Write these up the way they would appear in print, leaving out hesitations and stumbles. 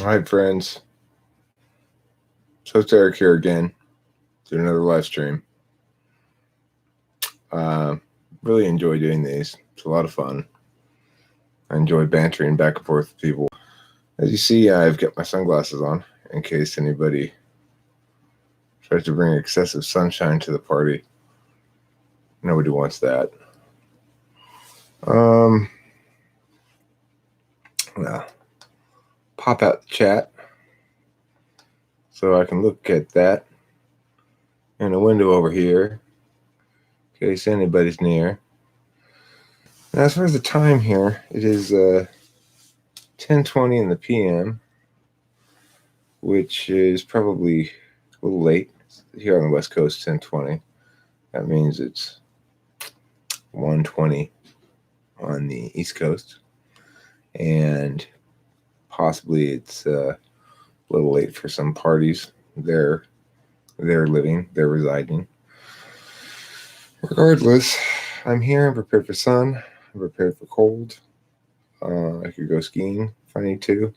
All right, friends. So it's Eric here again, doing another live stream. Uh, really enjoy doing these. It's a lot of fun. I enjoy bantering back and forth with people. As you see, I've got my sunglasses on in case anybody tries to bring excessive sunshine to the party. Nobody wants that. Um, now, pop out the chat so I can look at that in a window over here in case anybody's near. Now, as far as the time here, it is 10:20 in the p.m., which is probably a little late here on the West Coast. 10:20. That means it's 1:20 on the East Coast, and possibly it's a little late for some parties. They're they're residing. Regardless, I'm here. I'm prepared for sun. I'm prepared for cold. I could go skiing if I need to.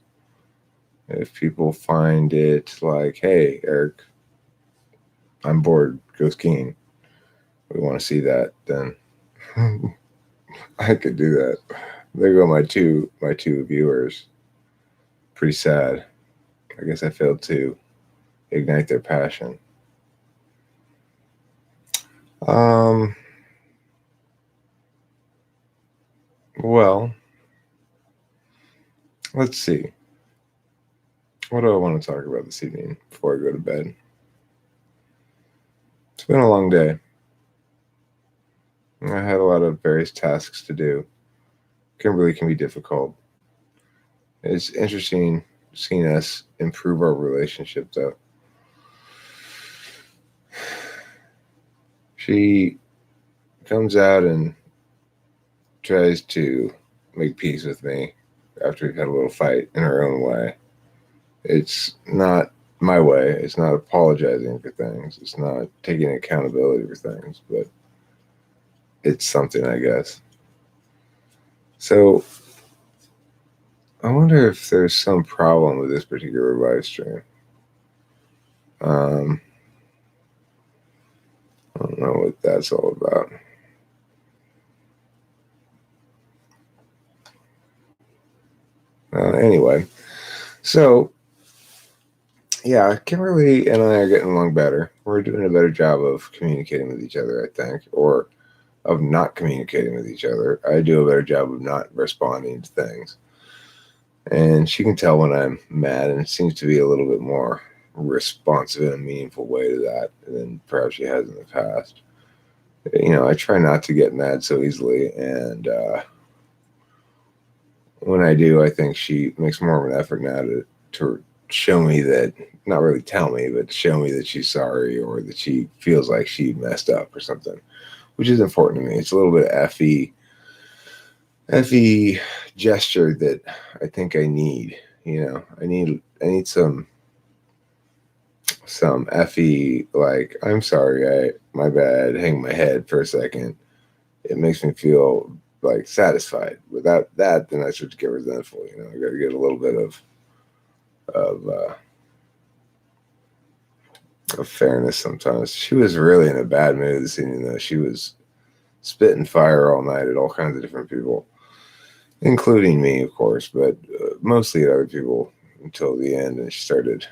If people find it like, hey, Eric, I'm bored, go skiing. We want to see that, then I could do that. There go my two viewers. Pretty sad. I guess I failed to ignite their passion. Um. Well, let's see. What do I want to talk about this evening before I go to bed? It's been a long day. I had a lot of various tasks to do. Kimberly can be difficult. It's interesting seeing us improve our relationship, though. She comes out and tries to make peace with me after we've had a little fight in her own way. It's not my way. It's not apologizing for things. It's not taking accountability for things, but it's something, I guess. So I wonder if there's some problem with this particular live stream. Um, I don't know what that's all about. Anyway, so yeah, Kimberly and I are getting along better. We're doing a better job of communicating with each other, I think, or of not communicating with each other. I do a better job of not responding to things. And she can tell when I'm mad, and it seems to be a little bit more responsive in a meaningful way to that than perhaps she has in the past. I try not to get mad so easily, and when I do, I think she makes more of an effort now to show me that, not really tell me, but show me that she's sorry or that she feels like she messed up or something, which is important to me. It's a little bit of effy gesture that I think I need. I need some effy, like, I'm sorry, my bad, hang my head for a second. It makes me feel like satisfied. Without that, then I start to get resentful. I got to get a little bit of fairness sometimes. She was really in a bad mood this evening, though. She was spitting fire all night at all kinds of different people, including me, of course, but mostly at other people until the end. And she started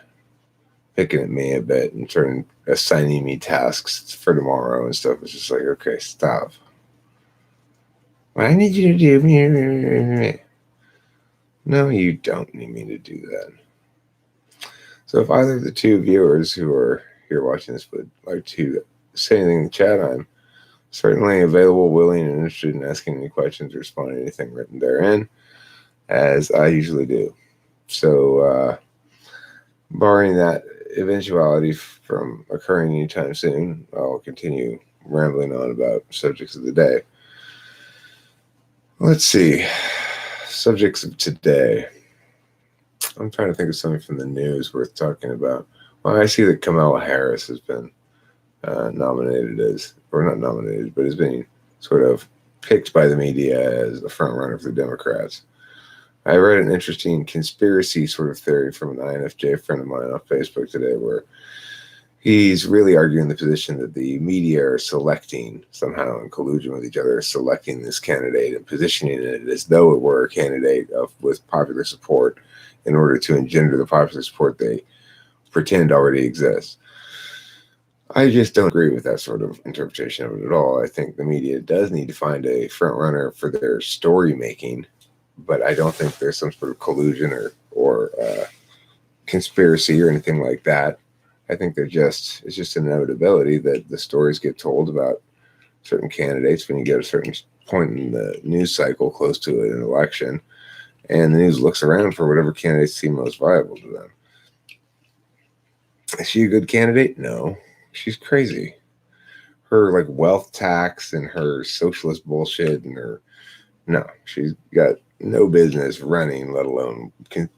picking at me a bit and assigning me tasks for tomorrow and stuff. It's just like, okay, stop. What I need you to do. No, you don't need me to do that. So if either of the two viewers who are here watching this would like to say anything in the chat, I'm certainly available, willing, and interested in asking any questions or responding to anything written therein, as I usually do. So, barring that eventuality from occurring anytime soon, I'll continue rambling on about subjects of the day. Let's see. Subjects of today. I'm trying to think of something from the news worth talking about. Well, I see that Kamala Harris has been nominated or not nominated, but has been sort of picked by the media as the front runner for the Democrats. I read an interesting conspiracy sort of theory from an INFJ friend of mine on Facebook today, where he's really arguing the position that the media are selecting, somehow in collusion with each other, selecting this candidate and positioning it as though it were a candidate with popular support in order to engender the popular support they pretend already exists. I just don't agree with that sort of interpretation of it at all. I think the media does need to find a front runner for their story making, but I don't think there's some sort of collusion or conspiracy or anything like that. I think it's just an inevitability that the stories get told about certain candidates when you get a certain point in the news cycle close to an election, and the news looks around for whatever candidates seem most viable to them. Is she a good candidate? No. She's crazy. Her like wealth tax and her socialist bullshit and no, she's got no business running, let alone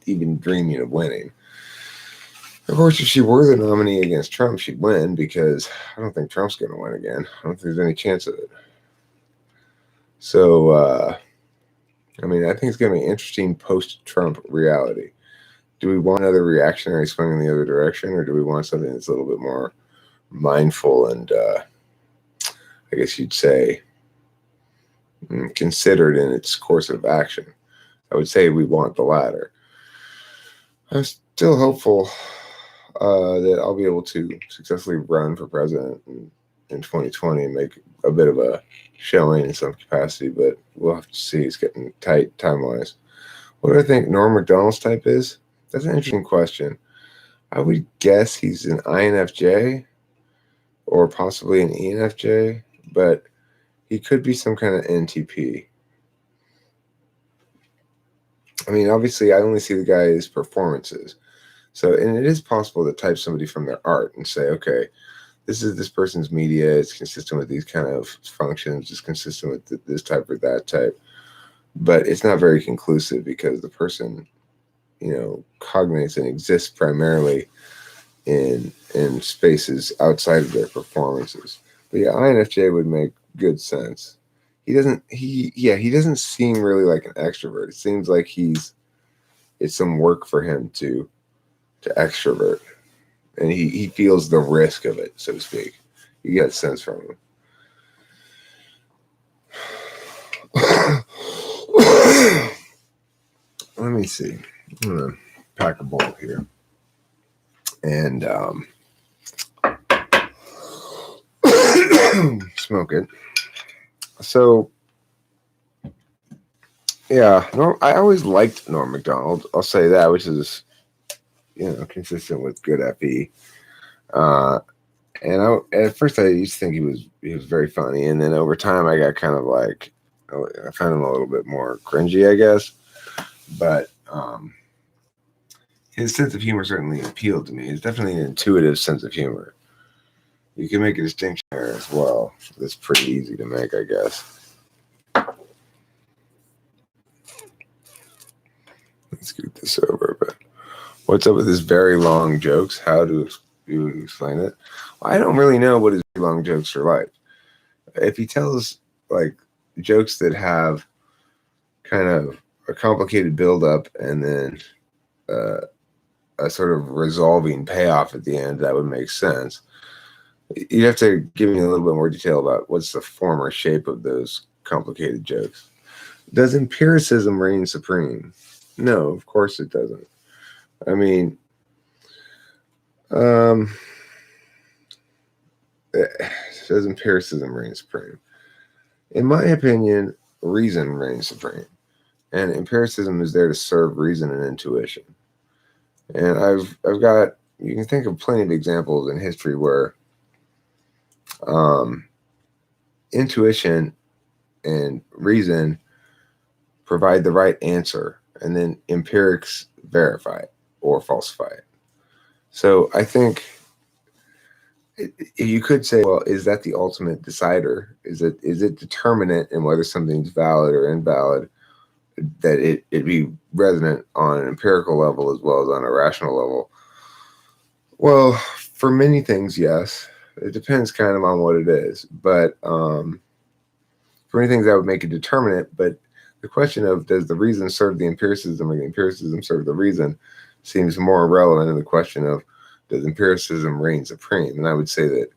even dreaming of winning. Of course, if she were the nominee against Trump, she'd win, because I don't think Trump's going to win again. I don't think there's any chance of it. So, I think it's going to be an interesting post-Trump reality. Do we want another reactionary swing in the other direction, or do we want something that's a little bit more mindful and, I guess you'd say, considered in its course of action? I would say we want the latter. I'm still hopeful that I'll be able to successfully run for president in 2020 and make a bit of a showing in some capacity, but we'll have to see. It's getting tight time-wise. What do I think Norm Macdonald's type is? That's an interesting question. I would guess he's an INFJ or possibly an ENFJ, but he could be some kind of NTP. Obviously, I only see the guy's performances. So, and it is possible to type somebody from their art and say, okay, this is this person's media. It's consistent with these kind of functions. It's consistent with this type or that type. But it's not very conclusive, because the person, cognates and exists primarily in spaces outside of their performances. But yeah, INFJ would make good sense. He doesn't seem really like an extrovert. It seems like it's some work for him to extrovert, and he feels the risk of it, so to speak. You get a sense from him. Let me see. I'm gonna pack a bowl here and smoke it. So yeah, I always liked Norm Macdonald. I'll say that, which is consistent with good FE. And at first I used to think he was very funny, and then over time I got kind of like, I found him a little bit more cringy, I guess. But his sense of humor certainly appealed to me. It's definitely an intuitive sense of humor. You can make a distinction there as well. That's pretty easy to make, I guess. Let's scoot this over a bit. What's up with his very long jokes? How do you explain it? Well, I don't really know what his very long jokes are like. If he tells like jokes that have kind of a complicated build-up and then a sort of resolving payoff at the end, that would make sense. You have to give me a little bit more detail about what's the form or shape of those complicated jokes. Does empiricism reign supreme? No, of course it doesn't. Does empiricism reign supreme? In my opinion, reason reigns supreme. And empiricism is there to serve reason and intuition. And you can think of plenty of examples in history where intuition and reason provide the right answer, and then empirics verify it or falsify it. So I think you could say, well, is that the ultimate decider? Is it determinant in whether something's valid or invalid, that it be resonant on an empirical level as well as on a rational level? Well, for many things, yes. It depends kind of on what it is. But for many things, that would make it determinate. But the question of does the reason serve the empiricism or the empiricism serve the reason seems more relevant than the question of does empiricism reign supreme. And I would say that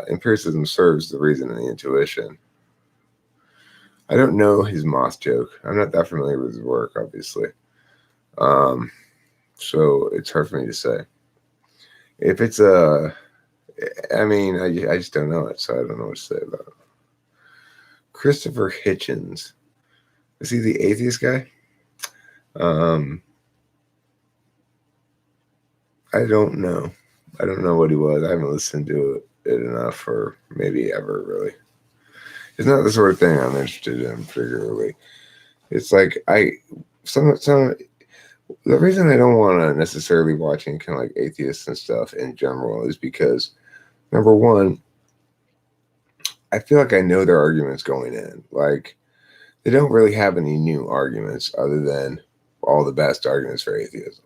empiricism serves the reason and the intuition. I don't know his moth joke. I'm not that familiar with his work, obviously. So it's hard for me to say. If it's I just don't know it, so I don't know what to say about it. Christopher Hitchens. Is he the atheist guy? I don't know. I don't know what he was. I haven't listened to it enough, or maybe ever really. It's not the sort of thing I'm interested in particularly. It's like the reason I don't want to necessarily watch any kind of like atheists and stuff in general is because, number one, I feel like I know their arguments going in. Like, they don't really have any new arguments other than all the best arguments for atheism.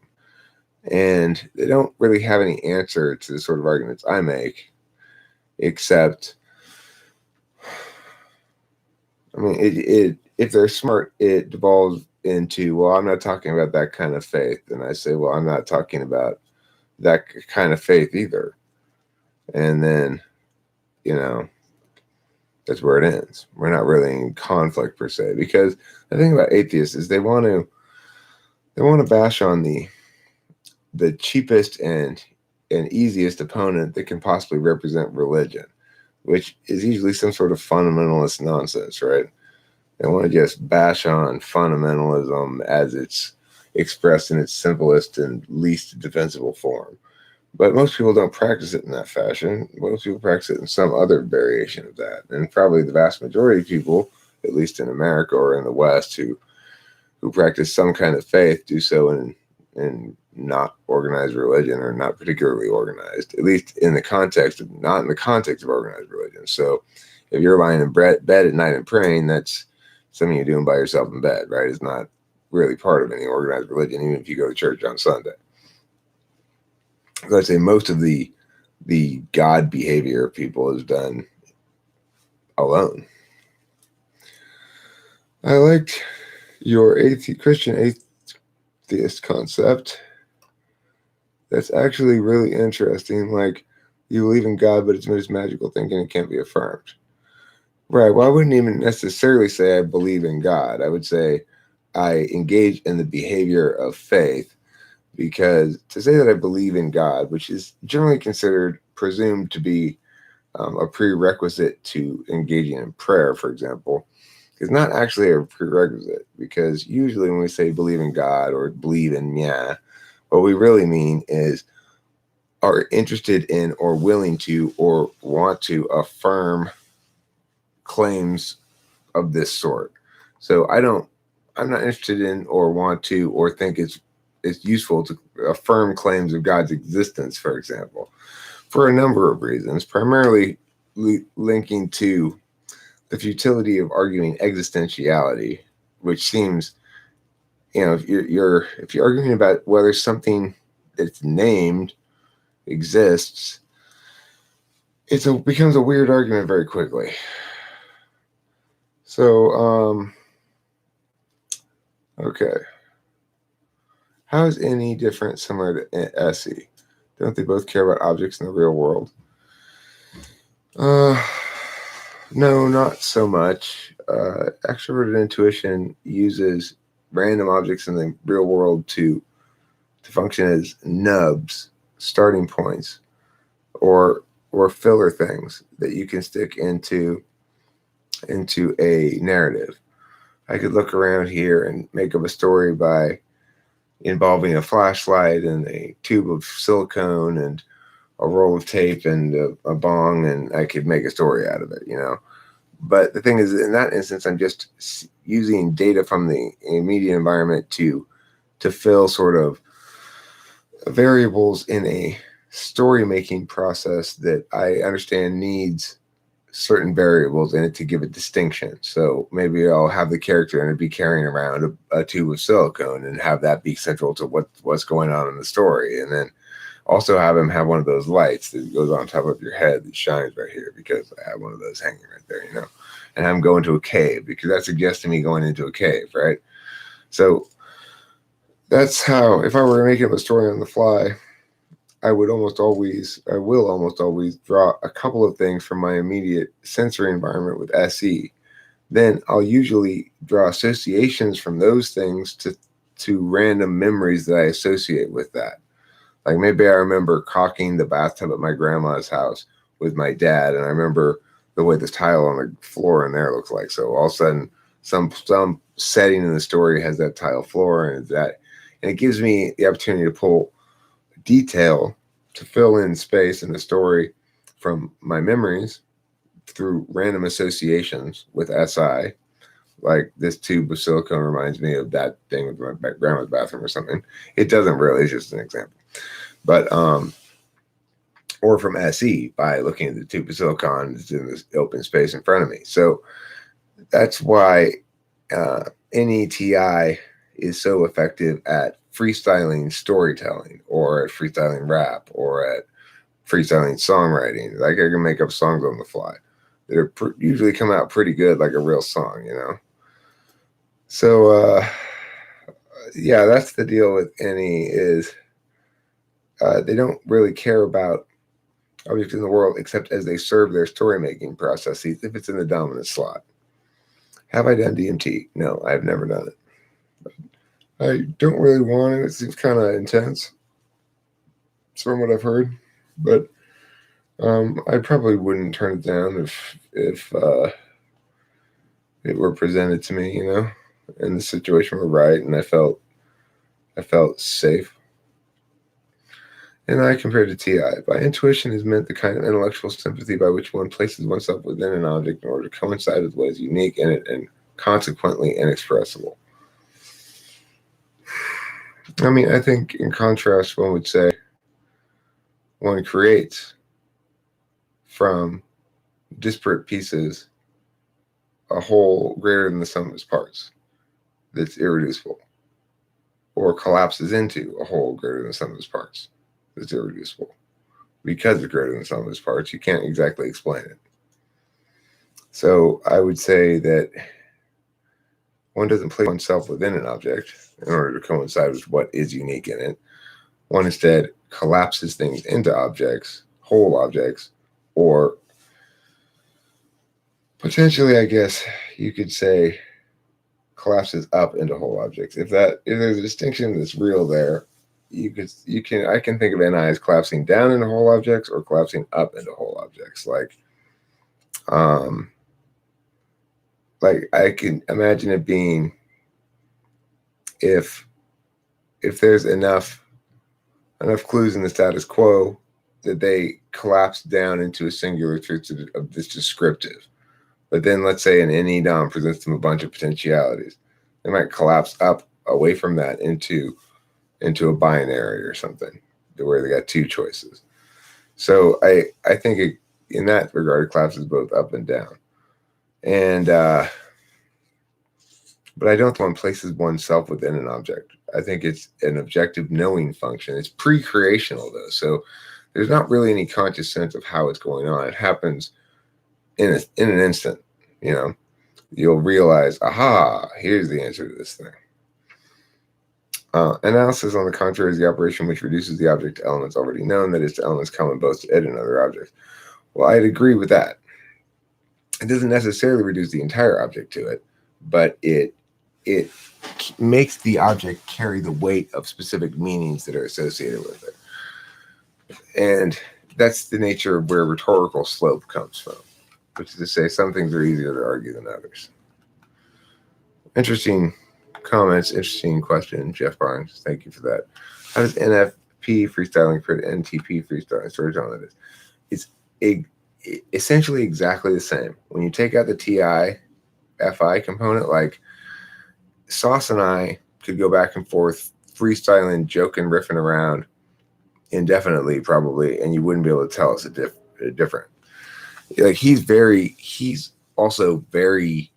And they don't really have any answer to the sort of arguments I make, except, if they're smart, it devolves into, well, I'm not talking about that kind of faith. And I say, well, I'm not talking about that kind of faith either. And then, that's where it ends. We're not really in conflict per se, because the thing about atheists is they want to bash on the cheapest and easiest opponent that can possibly represent religion, which is usually some sort of fundamentalist nonsense, right? They want to just bash on fundamentalism as it's expressed in its simplest and least defensible form. But most people don't practice it in that fashion. Most people practice it in some other variation of that. And probably the vast majority of people, at least in America or in the West, who practice some kind of faith, do so in not organized religion, or not particularly organized, at least not in the context of organized religion. So if you're lying in bed at night and praying, that's something you're doing by yourself in bed, right? It's not really part of any organized religion, even if you go to church on Sunday. I'd say most of the God behavior of people is done alone. I liked your Christian atheist concept. That's actually really interesting. Like, you believe in God, but it's just magical thinking. It can't be affirmed. Right. Well, I wouldn't even necessarily say I believe in God. I would say I engage in the behavior of faith. Because to say that I believe in God, which is generally presumed to be a prerequisite to engaging in prayer, for example, is not actually a prerequisite. Because usually when we say believe in God or believe in Mya, what we really mean is are interested in or willing to or want to affirm claims of this sort. So I'm not interested in or want to or think it's useful to affirm claims of God's existence, for example, for a number of reasons, primarily linking to the futility of arguing existentiality, which seems, if you're arguing about whether something that's named exists, it becomes a weird argument very quickly. So, okay. How is NE different, similar to SE? Don't they both care about objects in the real world? No, not so much. Extroverted intuition uses random objects in the real world to function as nubs, starting points, or filler things that you can stick into a narrative. I could look around here and make up a story by involving a flashlight and a tube of silicone and a roll of tape and a bong, and I could make a story out of it, But the thing is, in that instance, I'm just using data from the immediate environment to fill sort of variables in a story-making process that I understand needs certain variables in it to give it distinction. So maybe I'll have the character and it'd be carrying around a tube of silicone and have that be central to what's going on in the story. And then also have him have one of those lights that goes on top of your head that shines right here, because I have one of those hanging right there, and I'm going to a cave, because that suggests to me going into a cave, right? So that's how, if I were to make up a story on the fly, I will almost always draw a couple of things from my immediate sensory environment with SE. Then I'll usually draw associations from those things to random memories that I associate with that. Like maybe I remember caulking the bathtub at my grandma's house with my dad, and I remember the way the tile on the floor in there looks like. So all of a sudden, some setting in the story has that tile floor, and it gives me the opportunity to pull detail to fill in space in the story from my memories through random associations with SI. Like this tube of silicone reminds me of that thing with my grandma's bathroom or something. It doesn't really, it's just an example. But or from SE by looking at the tube of silicon in this open space in front of me. So that's why NETI is so effective at freestyling storytelling, or at freestyling rap, or at freestyling songwriting. Like I can make up songs on the fly. They're usually come out pretty good, like a real song, you know? So, yeah, that's the deal with NE is they don't really care about objects in the world except as they serve their story-making processes if it's in the dominant slot. Have I done DMT? No, I've never done it. I don't really want it. It seems kind of intense from what I've heard. But I probably wouldn't turn it down if it were presented to me, you know, and the situation were right, and I felt safe. And I compared to TI. By intuition is meant the kind of intellectual sympathy by which one places oneself within an object in order to coincide with what is unique in it and consequently inexpressible. I mean, I think in contrast, one would say one creates from disparate pieces a whole greater than the sum of its parts that's irreducible, or collapses into a whole greater than the sum of its parts that's irreducible. Because it's greater than the sum of its parts, you can't exactly explain it. So I would say that one doesn't place oneself within an object in order to coincide with what is unique in it. One instead collapses things into objects, whole objects, or potentially, I guess you could say, collapses up into whole objects. If there's a distinction that's real there, I can think of NI as collapsing down into whole objects or collapsing up into whole objects. Like I can imagine it being if there's enough clues in the status quo that they collapse down into a singular truth of this descriptive. But then let's say an NE DOM presents them a bunch of potentialities. They might collapse up away from that into a binary or something where they got two choices. So I think in that regard, it collapses both up and down. And but I don't think one places oneself within an object. I think it's an objective knowing function. It's pre-creational though, so there's not really any conscious sense of how it's going on. It happens in an instant. You know, you'll realize, aha, here's the answer to this thing. Analysis, on the contrary, is the operation which reduces the object to elements already known, that is, to elements common both to it and other objects. Well, I'd agree with that. It doesn't necessarily reduce the entire object to it, but it makes the object carry the weight of specific meanings that are associated with it. And that's the nature of where rhetorical slope comes from, which is to say some things are easier to argue than others. Interesting comments, interesting question, Jeff Barnes. Thank you for that. How does NFP freestyling create NTP freestyling storytelling? It is. It's essentially exactly the same. When you take out the TI FI component, like Sauce and I could go back and forth freestyling, joking, riffing around indefinitely probably, and you wouldn't be able to tell us a different. Like he's also very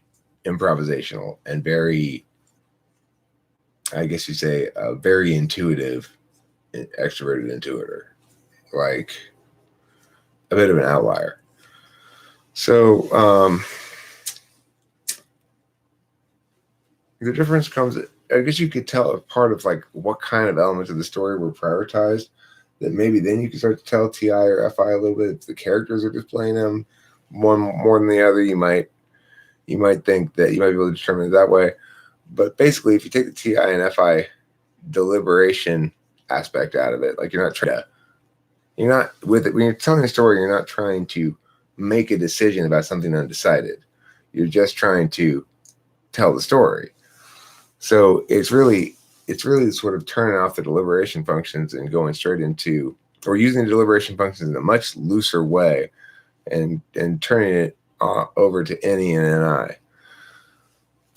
improvisational and very, I guess you say, very intuitive, extroverted intuitor, like a bit of an outlier. So The difference comes, I guess you could tell a part of like what kind of elements of the story were prioritized. That maybe then you can start to tell TI or FI a little bit if the characters are just playing them one more than the other. You might think that you might be able to determine it that way. But basically, if you take the TI and FI deliberation aspect out of it, like you're not with it when you're telling a story, you're not trying to make a decision about something undecided. You're just trying to tell the story. So it's really sort of turning off the deliberation functions and going straight into, or using the deliberation functions in a much looser way, and turning it over to any and ni.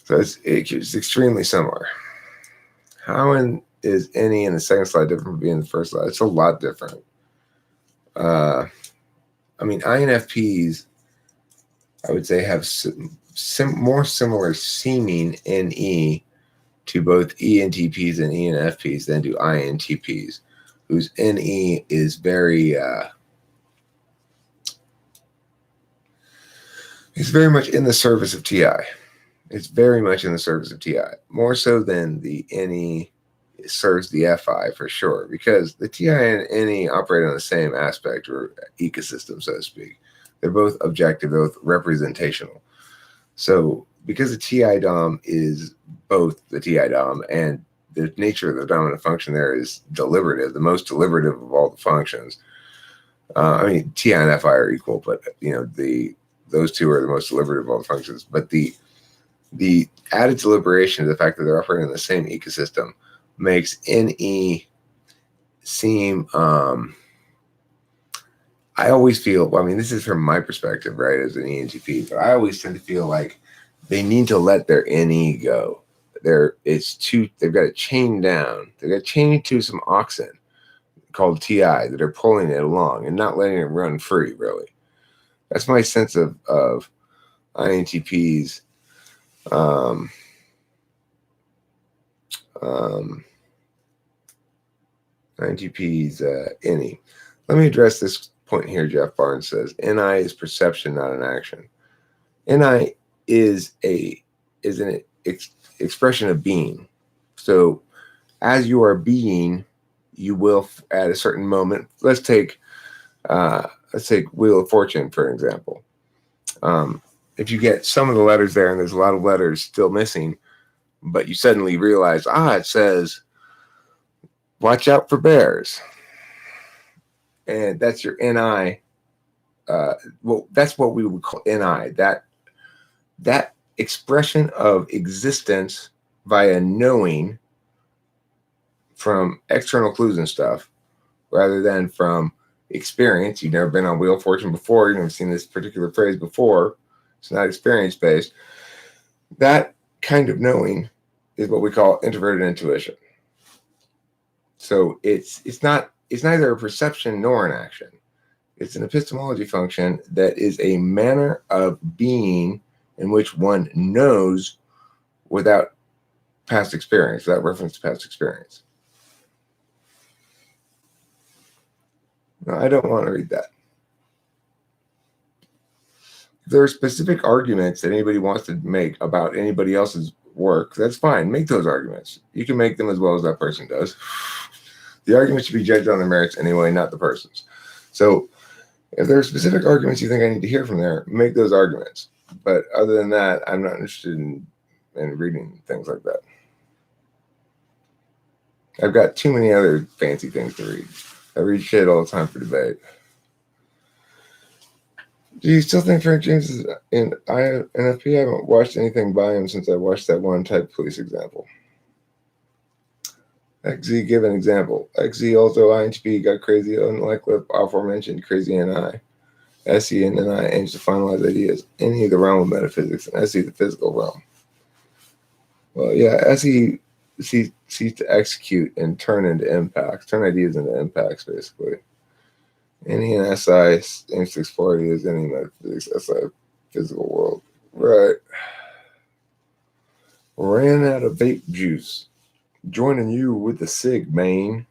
So it's extremely similar. How is any in the second slide different from being in the first slide? It's a lot different. I mean, INFPs, I would say, have more similar seeming NE to both ENTPs and ENFPs than do INTPs, whose NE is very it's very much in the service of TI. It's very much in the service of TI, more so than the NE serves the FI for sure, because the TI and NE operate on the same aspect or ecosystem, so to speak. They're both objective, they're both representational. So because the TI DOM is both the TI DOM and the nature of the dominant function there is deliberative, the most deliberative of all the functions. I mean, TI and FI are equal, but those two are the most deliberative of all the functions. But the added deliberation of the fact that they're operating in the same ecosystem makes NE seem, I always feel, well, I mean, this is from my perspective, right, as an ENTP, but I always tend to feel like they need to let their NE go. They've got to chain down. They've got to chain to some oxen called TI that are pulling it along and not letting it run free, really. That's my sense of INTPs. INTPs NE. Let me address this point here. Jeff Barnes says NI is perception, not an action. NI is an expression of being. So as you are being, you will at a certain moment. Let's take Wheel of Fortune for example. If you get some of the letters there and there's a lot of letters still missing, but you suddenly realize, it says watch out for bears, and that's your NI. Well, that's what we would call NI. That expression of existence via knowing from external clues and stuff, rather than from experience. You've never been on Wheel of Fortune before. You've never seen this particular phrase before. It's not experience based. That kind of knowing is what we call introverted intuition. So it's neither a perception nor an action. It's an epistemology function that is a manner of being in which one knows without past experience, without reference to past experience. No, I don't want to read that. If there are specific arguments that anybody wants to make about anybody else's work, that's fine. Make those arguments. You can make them as well as that person does. The argument should be judged on their merits anyway, not the person's. So if there are specific arguments you think I need to hear from there, make those arguments. But other than that, I'm not interested in reading things like that. I've got too many other fancy things to read. I read shit all the time for debate. Do you still think Frank James is in INFP? I haven't watched anything by him since I watched that one Type Police example. XZ, give an example. XZ, also INTP, got crazy, unlike the aforementioned crazy NI. SE and NI aims to finalize ideas. NE, the realm of metaphysics, and SE, the physical realm. Well, yeah, SE seeks to execute and turn ideas into impacts, basically. NE and SI aims to explore ideas, NE metaphysics, SI physical world. Right. Ran out of vape juice. Joining you with the cig, Maine.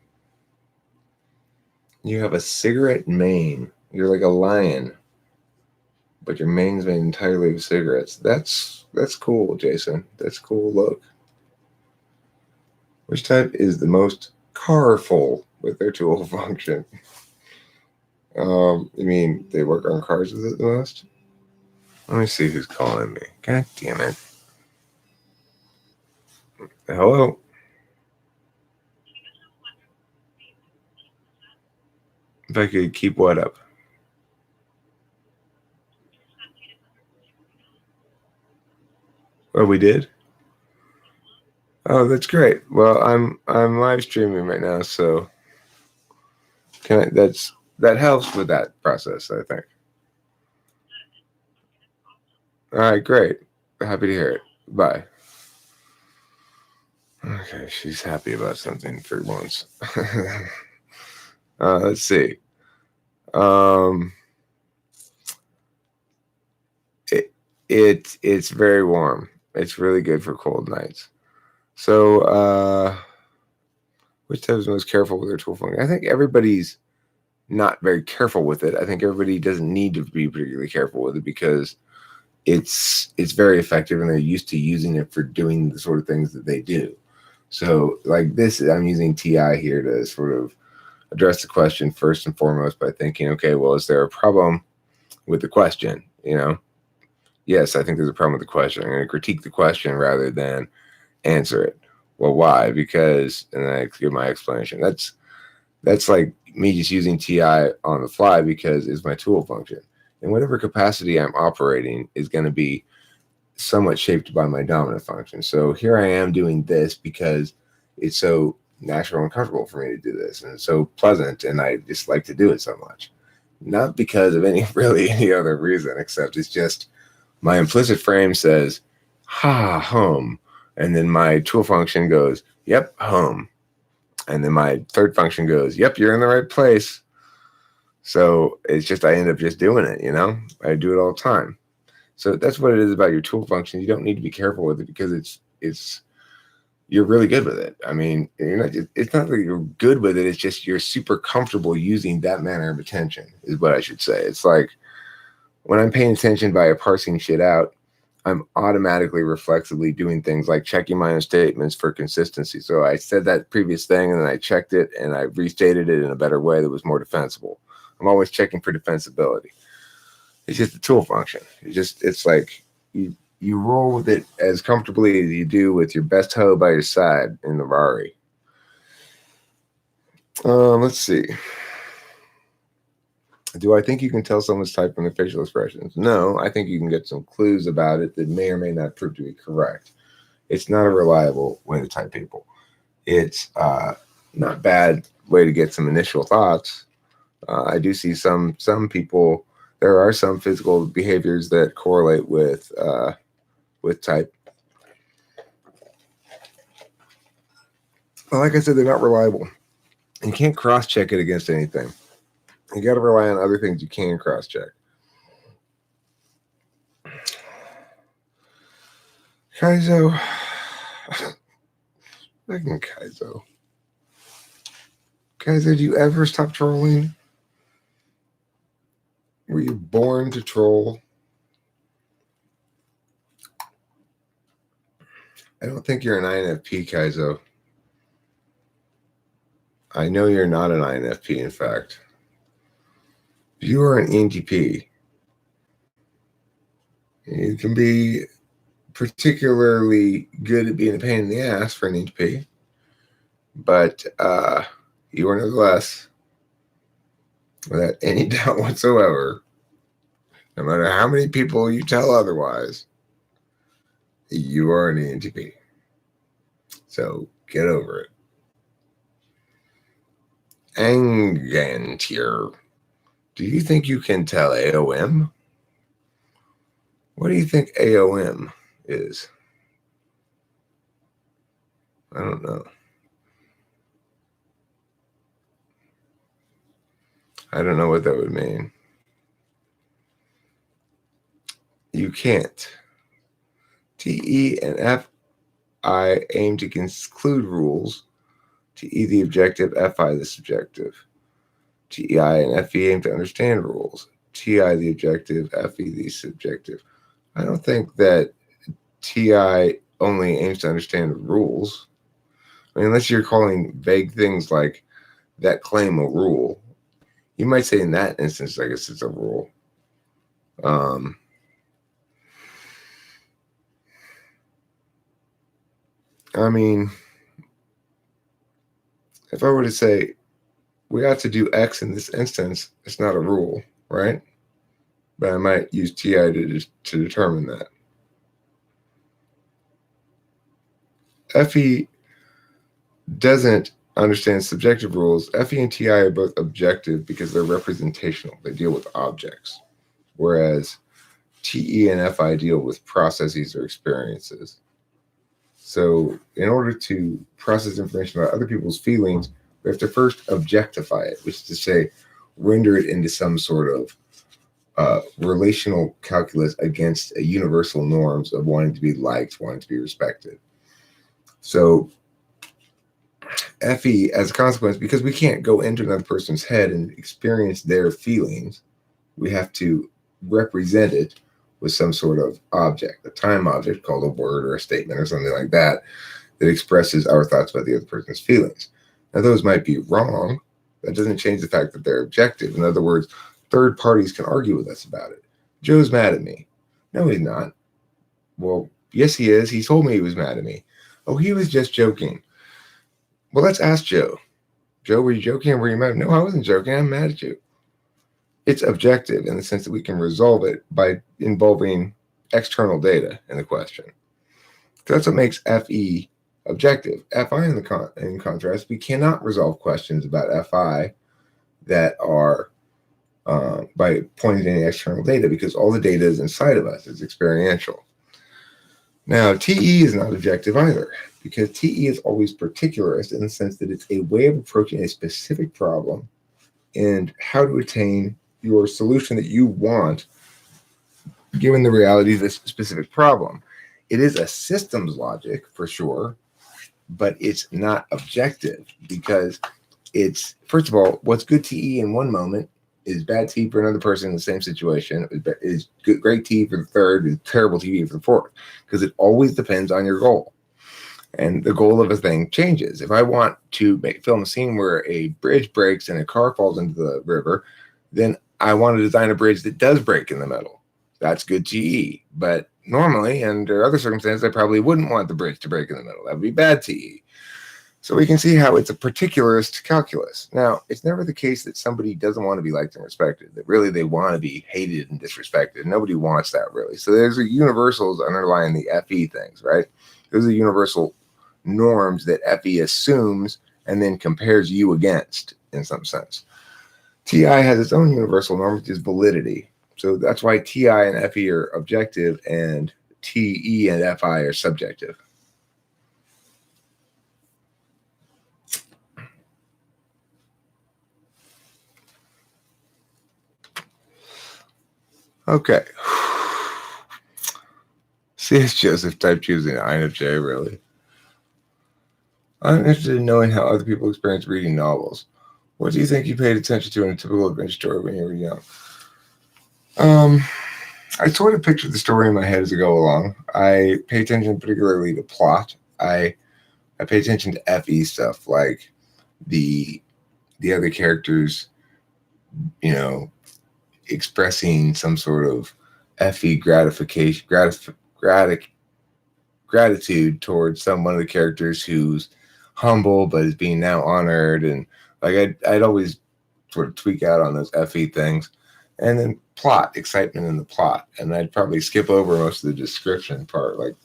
You have a cigarette mane. You're like a lion, but your mane's made entirely of cigarettes. That's cool, Jason. That's cool. Look, Which type is the most carful with their tool function? You mean they work on cars with it the most? Let me see who's calling me. God damn it. Hello? If I could keep what up? Oh, we did? Oh, that's great. Well, I'm live streaming right now, so that helps with that process, I think. All right, great. Happy to hear it. Bye. Okay, she's happy about something for once. Let's see. Um, it's very warm. It's really good for cold nights. So, which type is most careful with their tool function? I think everybody's not very careful with it. I think everybody doesn't need to be particularly careful with it because it's very effective and they're used to using it for doing the sort of things that they do. So, like this, I'm using TI here to sort of address the question first and foremost by thinking, okay, well, is there a problem with the question? Yes, I think there's a problem with the question. I'm going to critique the question rather than answer it. Well, why? Because, and then I give my explanation. That's like me just using TI on the fly because it's my tool function. And whatever capacity I'm operating is going to be somewhat shaped by my dominant function. So here I am doing this because it's so natural and comfortable for me to do this, and it's so pleasant, and I just like to do it so much. Not because of any other reason, except it's just my implicit frame says, home. And then my tool function goes, yep, home. And then my third function goes, yep, you're in the right place. So it's just, I end up just doing it, I do it all the time. So that's what it is about your tool function. You don't need to be careful with it because you're really good with it. I mean, it's not that you're good with it. It's just, you're super comfortable using that manner of attention is what I should say. It's like when I'm paying attention by parsing shit out, I'm automatically reflexively doing things like checking my own statements for consistency. So I said that previous thing and then I checked it and I restated it in a better way that was more defensible. I'm always checking for defensibility. It's just a tool function. It's like you roll with it as comfortably as you do with your best hoe by your side in the Rari. Let's see. Do I think you can tell someone's type from their facial expressions? No, I think you can get some clues about it that may or may not prove to be correct. It's not a reliable way to type people. It's not bad way to get some initial thoughts. I do see some people. There are some physical behaviors that correlate with type. But like I said, they're not reliable. You can't cross-check it against anything. You got to rely on other things you can cross-check. Kaizo. Fucking Kaizo. Kaizo, did you ever stop trolling? Were you born to troll? I don't think you're an INFP, Kaizo. I know you're not an INFP, in fact. You are an ENTP. You can be particularly good at being a pain in the ass for an ENTP, but you are nevertheless, without any doubt whatsoever, no matter how many people you tell otherwise, you are an ENTP. So get over it. Angantier. Do you think you can tell AOM? What do you think AOM is? I don't know. I don't know what that would mean. You can't. TE and FI aim to conclude rules. TE the objective, FI the subjective. TI and FE aim to understand rules. TI the objective, FE the subjective. I don't think that TI only aims to understand rules. I mean, unless you're calling vague things like that claim a rule, you might say in that instance, I guess it's a rule. I mean, if I were to say we ought to do X in this instance, it's not a rule, right? But I might use TI to determine that. FE doesn't understand subjective rules. FE and TI are both objective because they're representational. They deal with objects, whereas TE and FI deal with processes or experiences. So in order to process information about other people's feelings, we have to first objectify it, which is to say, render it into some sort of relational calculus against a universal norms of wanting to be liked, wanting to be respected. So FE, as a consequence, because we can't go into another person's head and experience their feelings, we have to represent it with some sort of object, a time object called a word or a statement or something like that, that expresses our thoughts about the other person's feelings. Now, those might be wrong. That doesn't change the fact that they're objective. In other words, third parties can argue with us about it. Joe's mad at me. No, he's not. Well, yes, he is. He told me he was mad at me. Oh, he was just joking. Well, let's ask Joe. Joe, were you joking or were you mad? No, I wasn't joking. I'm mad at you. It's objective in the sense that we can resolve it by involving external data in the question. So that's what makes FE objective. FI, in contrast, we cannot resolve questions about FI that are by pointing to any external data because all the data is inside of us. It's experiential. Now, TE is not objective either because TE is always particularist in the sense that it's a way of approaching a specific problem and how to attain your solution that you want given the reality of this specific problem. It is a systems logic for sure, but it's not objective because it's, first of all, what's good TE in one moment is bad TE for another person in the same situation, is great TE for the third, is terrible TE for the fourth, because it always depends on your goal. And the goal of a thing changes. If I want to film a scene where a bridge breaks and a car falls into the river, then I want to design a bridge that does break in the middle. That's good TE. But normally, under other circumstances, I probably wouldn't want the bridge to break in the middle. That would be bad TE. So we can see how it's a particularist calculus. Now, it's never the case that somebody doesn't want to be liked and respected, that really they want to be hated and disrespected. Nobody wants that, really. So there's a universals underlying the FE things, right? There's a universal norms that FE assumes and then compares you against in some sense. TI has its own universal norm, which is validity. So that's why TI and FE are objective and TE and FI are subjective. Okay. C.S. Joseph type choosing INFJ, really. I'm interested in knowing how other people experience reading novels. What do you think you paid attention to in a typical adventure story when you were young? I sort of pictured the story in my head as I go along. I pay attention particularly to plot. I pay attention to FE stuff, like the other characters, expressing some sort of FE gratification, gratitude towards one of the characters who's humble but is being now honored, and like I'd always sort of tweak out on those FE things. And then plot, excitement in the plot, and I'd probably skip over most of the description part, like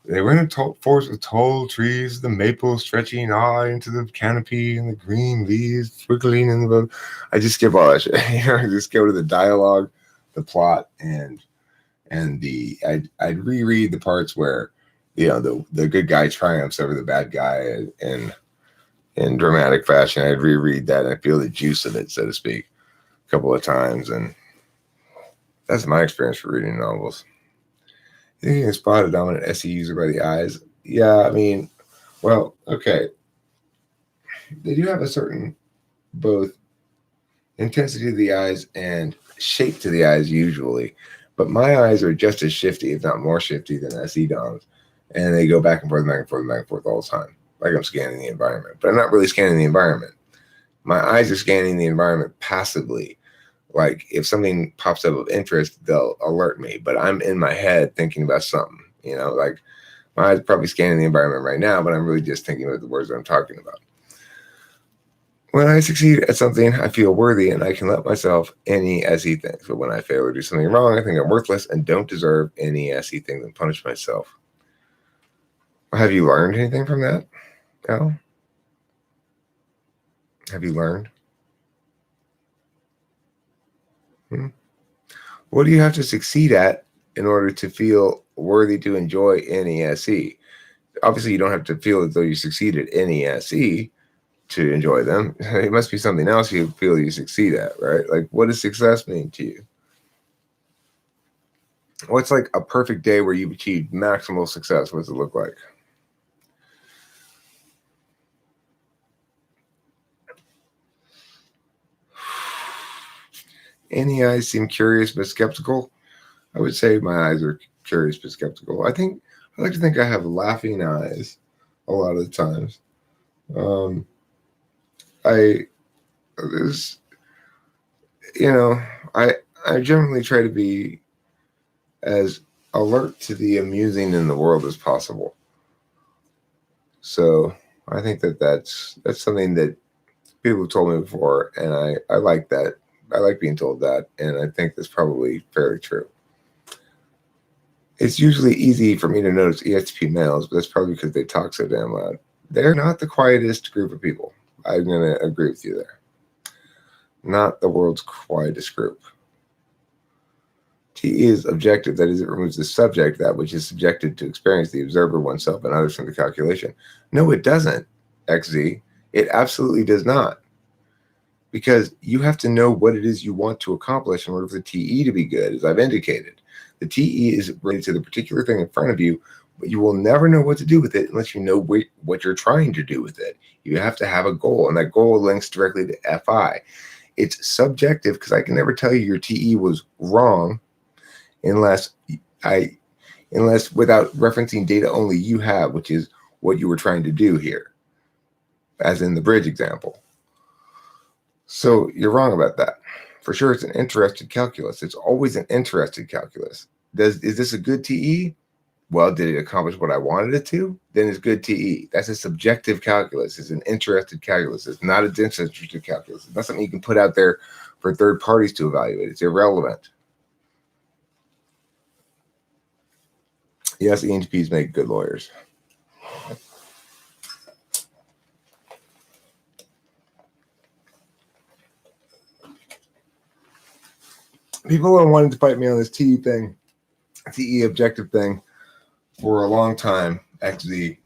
they were in a forest with tall trees, the maple stretching into the canopy, and the green leaves twinkling in the. I just skip all that shit. Just go to the dialogue, the plot, and I'd reread the parts where the good guy triumphs over the bad guy in dramatic fashion. I'd reread that and I feel the juice of it, so to speak, a couple of times, and that's my experience for reading novels. You think you can spot a dominant SE user by the eyes? Yeah, I mean, well, okay. They do have a certain both intensity to the eyes and shape to the eyes usually, but my eyes are just as shifty, if not more shifty, than SE DOMs, and they go back and forth, back and forth, back and forth all the time. like I'm scanning the environment, but I'm not really scanning the environment. My eyes are scanning the environment passively. Like if something pops up of interest, they'll alert me, but I'm in my head thinking about something, like my eyes are probably scanning the environment right now, but I'm really just thinking about the words that I'm talking about. When I succeed at something, I feel worthy and I can let myself any SE things. But when I fail or do something wrong, I think I'm worthless and don't deserve any SE things and punish myself. Have you learned anything from that, Al? Have you learned? What do you have to succeed at in order to feel worthy to enjoy NESE? Obviously, you don't have to feel as though you succeeded at NESE to enjoy them. It must be something else you feel you succeed at, right? Like, what does success mean to you? What's like a perfect day where you've achieved maximal success? What does it look like? Any eyes seem curious but skeptical? I would say my eyes are curious but skeptical. I like to think I have laughing eyes a lot of the times. I there's I generally try to be as alert to the amusing in the world as possible. So I think that's something that people have told me before, and I like that. I like being told that, and I think that's probably fairly true. It's usually easy for me to notice ESTP males, but that's probably because they talk so damn loud. They're not the quietest group of people. I'm going to agree with you there. Not the world's quietest group. TE is objective, that is, it removes the subject, that which is subjected to experience, the observer, oneself, and others from the calculation. No, it doesn't, XZ. It absolutely does not. Because you have to know what it is you want to accomplish in order for the TE to be good, as I've indicated. The TE is related to the particular thing in front of you, but you will never know what to do with it unless you know what you're trying to do with it. You have to have a goal, and that goal links directly to FI. It's subjective because I can never tell you your TE was wrong unless without referencing data only you have, which is what you were trying to do here, as in the bridge example. So you're wrong about that. For sure, it's an interested calculus. It's always an interested calculus. Is this a good TE? Well, did it accomplish what I wanted it to? Then it's good TE. That's a subjective calculus. It's an interested calculus. It's not a disinterested calculus. It's not something you can put out there for third parties to evaluate. It's irrelevant. Yes, ENTPs make good lawyers. People have wanted to fight me on this TE objective thing, for a long time. XZ,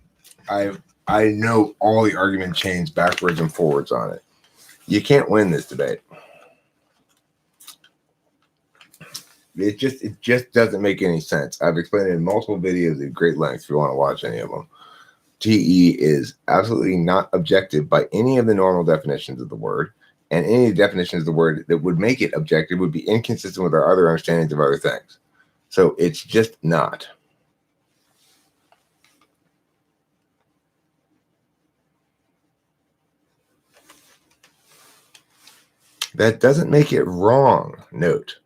I know all the argument chains backwards and forwards on it. You can't win this debate. It just doesn't make any sense. I've explained it in multiple videos at great length if you want to watch any of them. TE is absolutely not objective by any of the normal definitions of the word, and any definitions of the word that would make it objective would be inconsistent with our other understandings of other things. So it's just not. That doesn't make it wrong. Note,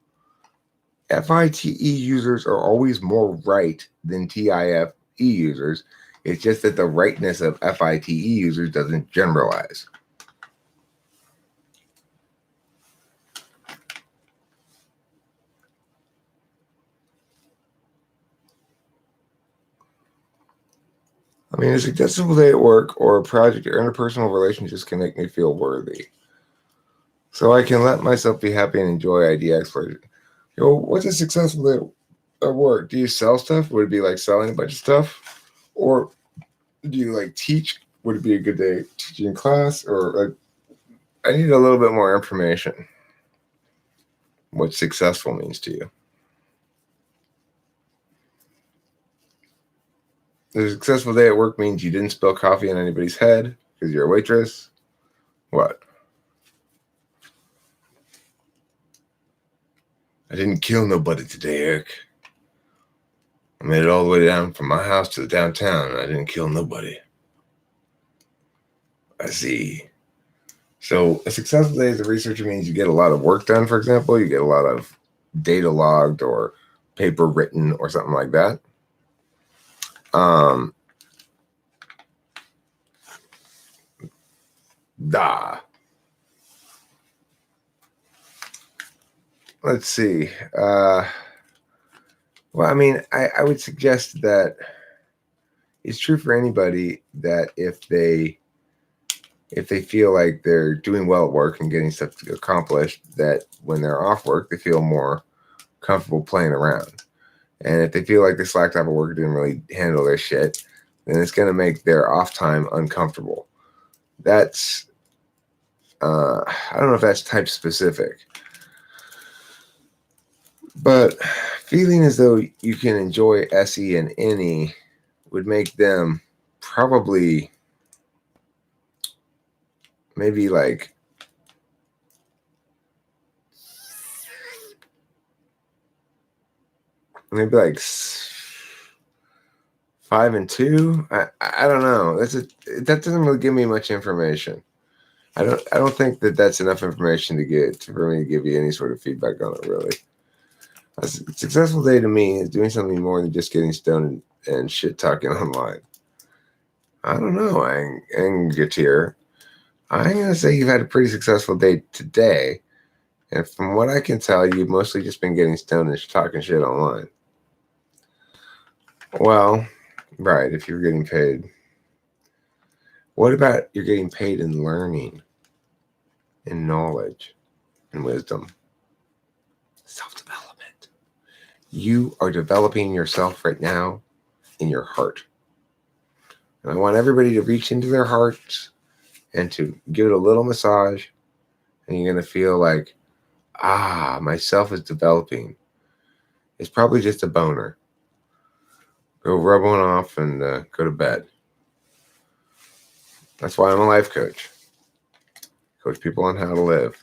FITE users are always more right than TIFE users. It's just that the rightness of FITE users doesn't generalize. I mean, a successful day at work or a project or interpersonal relationships can make me feel worthy. So I can let myself be happy and enjoy idea exploration. What's a successful day at work? Do you sell stuff? Would it be like selling a bunch of stuff? Or do you like teach? Would it be a good day teaching class? Or like, I need a little bit more information. What successful means to you. A successful day at work means you didn't spill coffee on anybody's head because you're a waitress. What? I didn't kill nobody today, Eric. I made it all the way down from my house to the downtown, and I didn't kill nobody. I see. So a successful day as a researcher means you get a lot of work done, for example. You get a lot of data logged or paper written or something like that. Da. Let's see. Well, I mean, I would suggest that it's true for anybody that if they feel like they're doing well at work and getting stuff accomplished, that when they're off work, they feel more comfortable playing around. And if they feel like they slacked off at work, didn't really handle their shit, then it's going to make their off time uncomfortable. That's, I don't know if that's type specific, but feeling as though you can enjoy SE and NE would make them probably maybe like 5 and 2. I don't know. That doesn't really give me much information. I don't think that that's enough information for me to give you any sort of feedback on it, really. A successful day to me is doing something more than just getting stoned and shit talking online. I don't know, Angatir. I'm going to say you've had a pretty successful day today. And from what I can tell, you've mostly just been getting stoned and talking shit online. Well, right, if you're getting paid. What about you're getting paid in learning, in knowledge, and wisdom? Self-development. You are developing yourself right now in your heart. And I want everybody to reach into their hearts and to give it a little massage. And you're going to feel like, myself is developing. It's probably just a boner. Go rub one off and go to bed. That's why I'm a life coach. Coach people on how to live.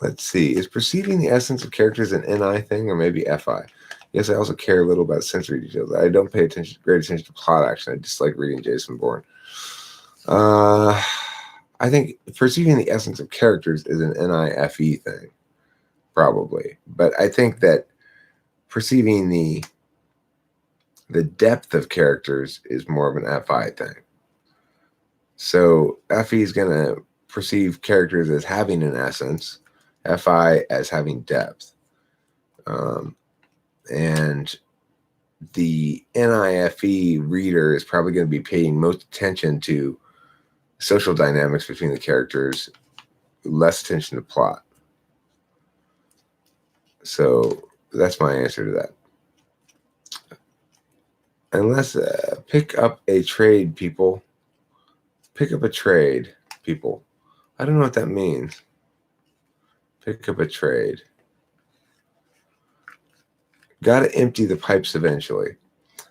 Let's see. Is perceiving the essence of characters an NI thing or maybe FI? Yes, I also care a little about sensory details. I don't pay great attention to plot action. I just like reading Jason Bourne. I think perceiving the essence of characters is an NIFE thing, probably. But I think that perceiving the depth of characters is more of an FI thing. So FE is going to perceive characters as having an essence, FI as having depth. And the NIFE reader is probably going to be paying most attention to social dynamics between the characters, less attention to plot. So that's my answer to that. Unless pick up a trade, people. Pick up a trade, people. I don't know what that means. Pick up a trade. Got to empty the pipes eventually.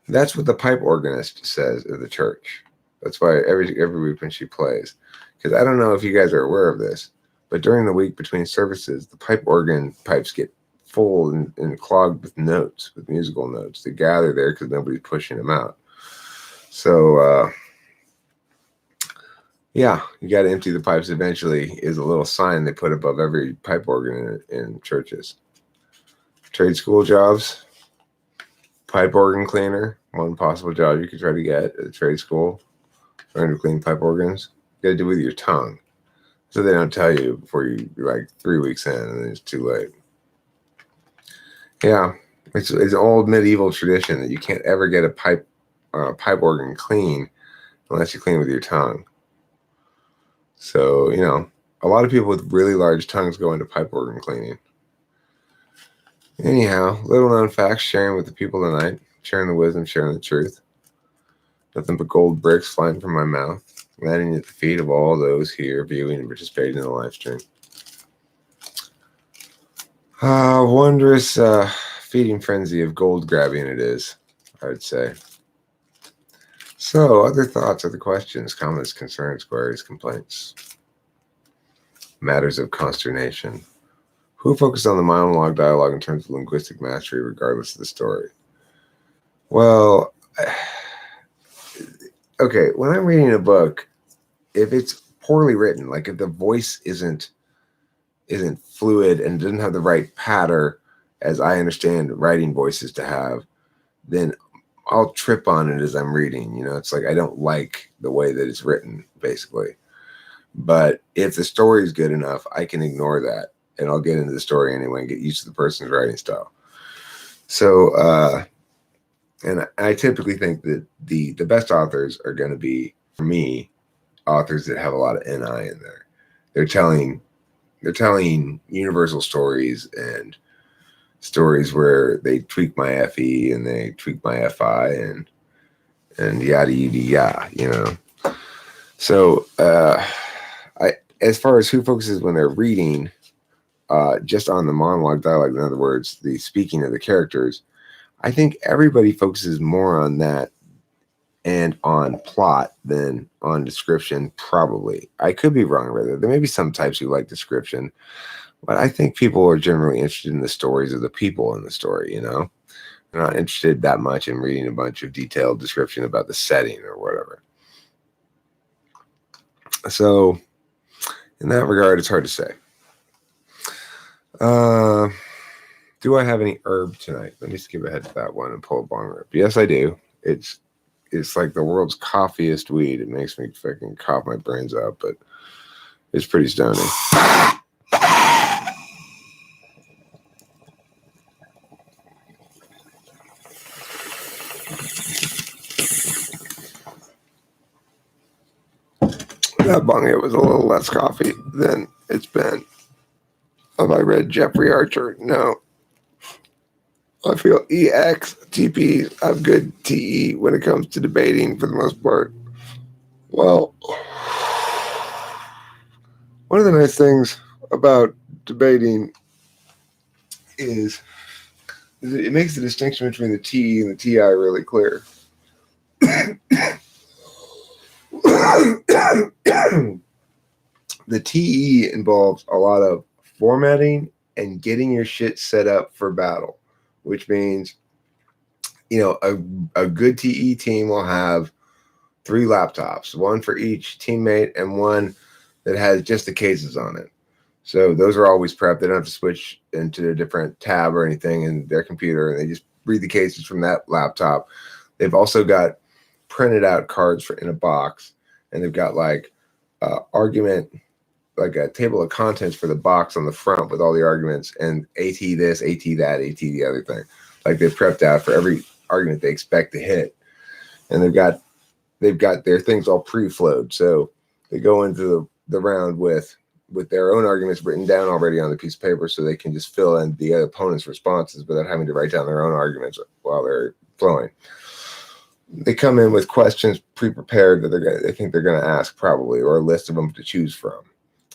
That's what the pipe organist says at the church. That's why every week when she plays. Because I don't know if you guys are aware of this, but during the week between services, the pipe organ pipes get full and clogged with notes, with musical notes. They gather there because nobody's pushing them out. So, yeah, you got to empty the pipes eventually is a little sign they put above every pipe organ in churches. Trade school jobs, pipe organ cleaner, one possible job you could try to get at a trade school. Learn to clean pipe organs. You got to do it with your tongue. So they don't tell you before you're like 3 weeks in and it's too late. Yeah, it's an old medieval tradition that you can't ever get a pipe organ clean unless you clean with your tongue. So, a lot of people with really large tongues go into pipe organ cleaning. Anyhow, little known facts, sharing with the people tonight, sharing the wisdom, sharing the truth. Nothing but gold bricks flying from my mouth, landing at the feet of all those here viewing and participating in the live stream. Wondrous feeding frenzy of gold grabbing it is, I would say. So, other thoughts, other questions, comments, concerns, queries, complaints, matters of consternation. Who focused on the monologue dialogue in terms of linguistic mastery, regardless of the story? Well, okay, when I'm reading a book, if it's poorly written, like if the voice isn't fluid and doesn't have the right patter as I understand writing voices to have, then I'll trip on it as I'm reading. You know, it's like I don't like the way that it's written, basically. But if the story is good enough, I can ignore that and I'll get into the story anyway and get used to the person's writing style. So, and I typically think that the best authors are going to be, for me, authors that have a lot of NI in there. They're telling universal stories and stories where they tweak my FE and they tweak my FI and yada yada yada, you know. So I, as far as who focuses when they're reading, just on the monologue dialogue, in other words, the speaking of the characters, I think everybody focuses more on that and on plot than on description, probably. I could be wrong about that. There may be some types who like description, but I think people are generally interested in the stories of the people in the story, you know? They're not interested that much in reading a bunch of detailed description about the setting or whatever. So, in that regard, it's hard to say. Do I have any herb tonight? Let me skip ahead to that one and pull a bong rip. Yes, I do. It's like the world's coffeeiest weed. It makes me fucking cough my brains out, but it's pretty stunning. That bong it was a little less coffee than it's been. Have I read Jeffrey Archer? No. I feel EXTPs have good TE when it comes to debating for the most part. Well, one of the nice things about debating is it makes the distinction between the TE and the TI really clear. The TE involves a lot of formatting and getting your shit set up for battle, which means, you know, a good TE team will have 3 laptops, one for each teammate and one that has just the cases on it. So those are always prepped. They don't have to switch into a different tab or anything in their computer, and they just read the cases from that laptop. They've also got printed out cards in a box, and they've got like argument, like a table of contents for the box on the front with all the arguments and AT this, AT that, AT the other thing. Like they've prepped out for every argument they expect to hit, and they've got their things all pre-flowed, so they go into the round with their own arguments written down already on the piece of paper, so they can just fill in the opponent's responses without having to write down their own arguments while they're flowing. They come in with questions pre-prepared that they think they're going to ask, probably, or a list of them to choose from.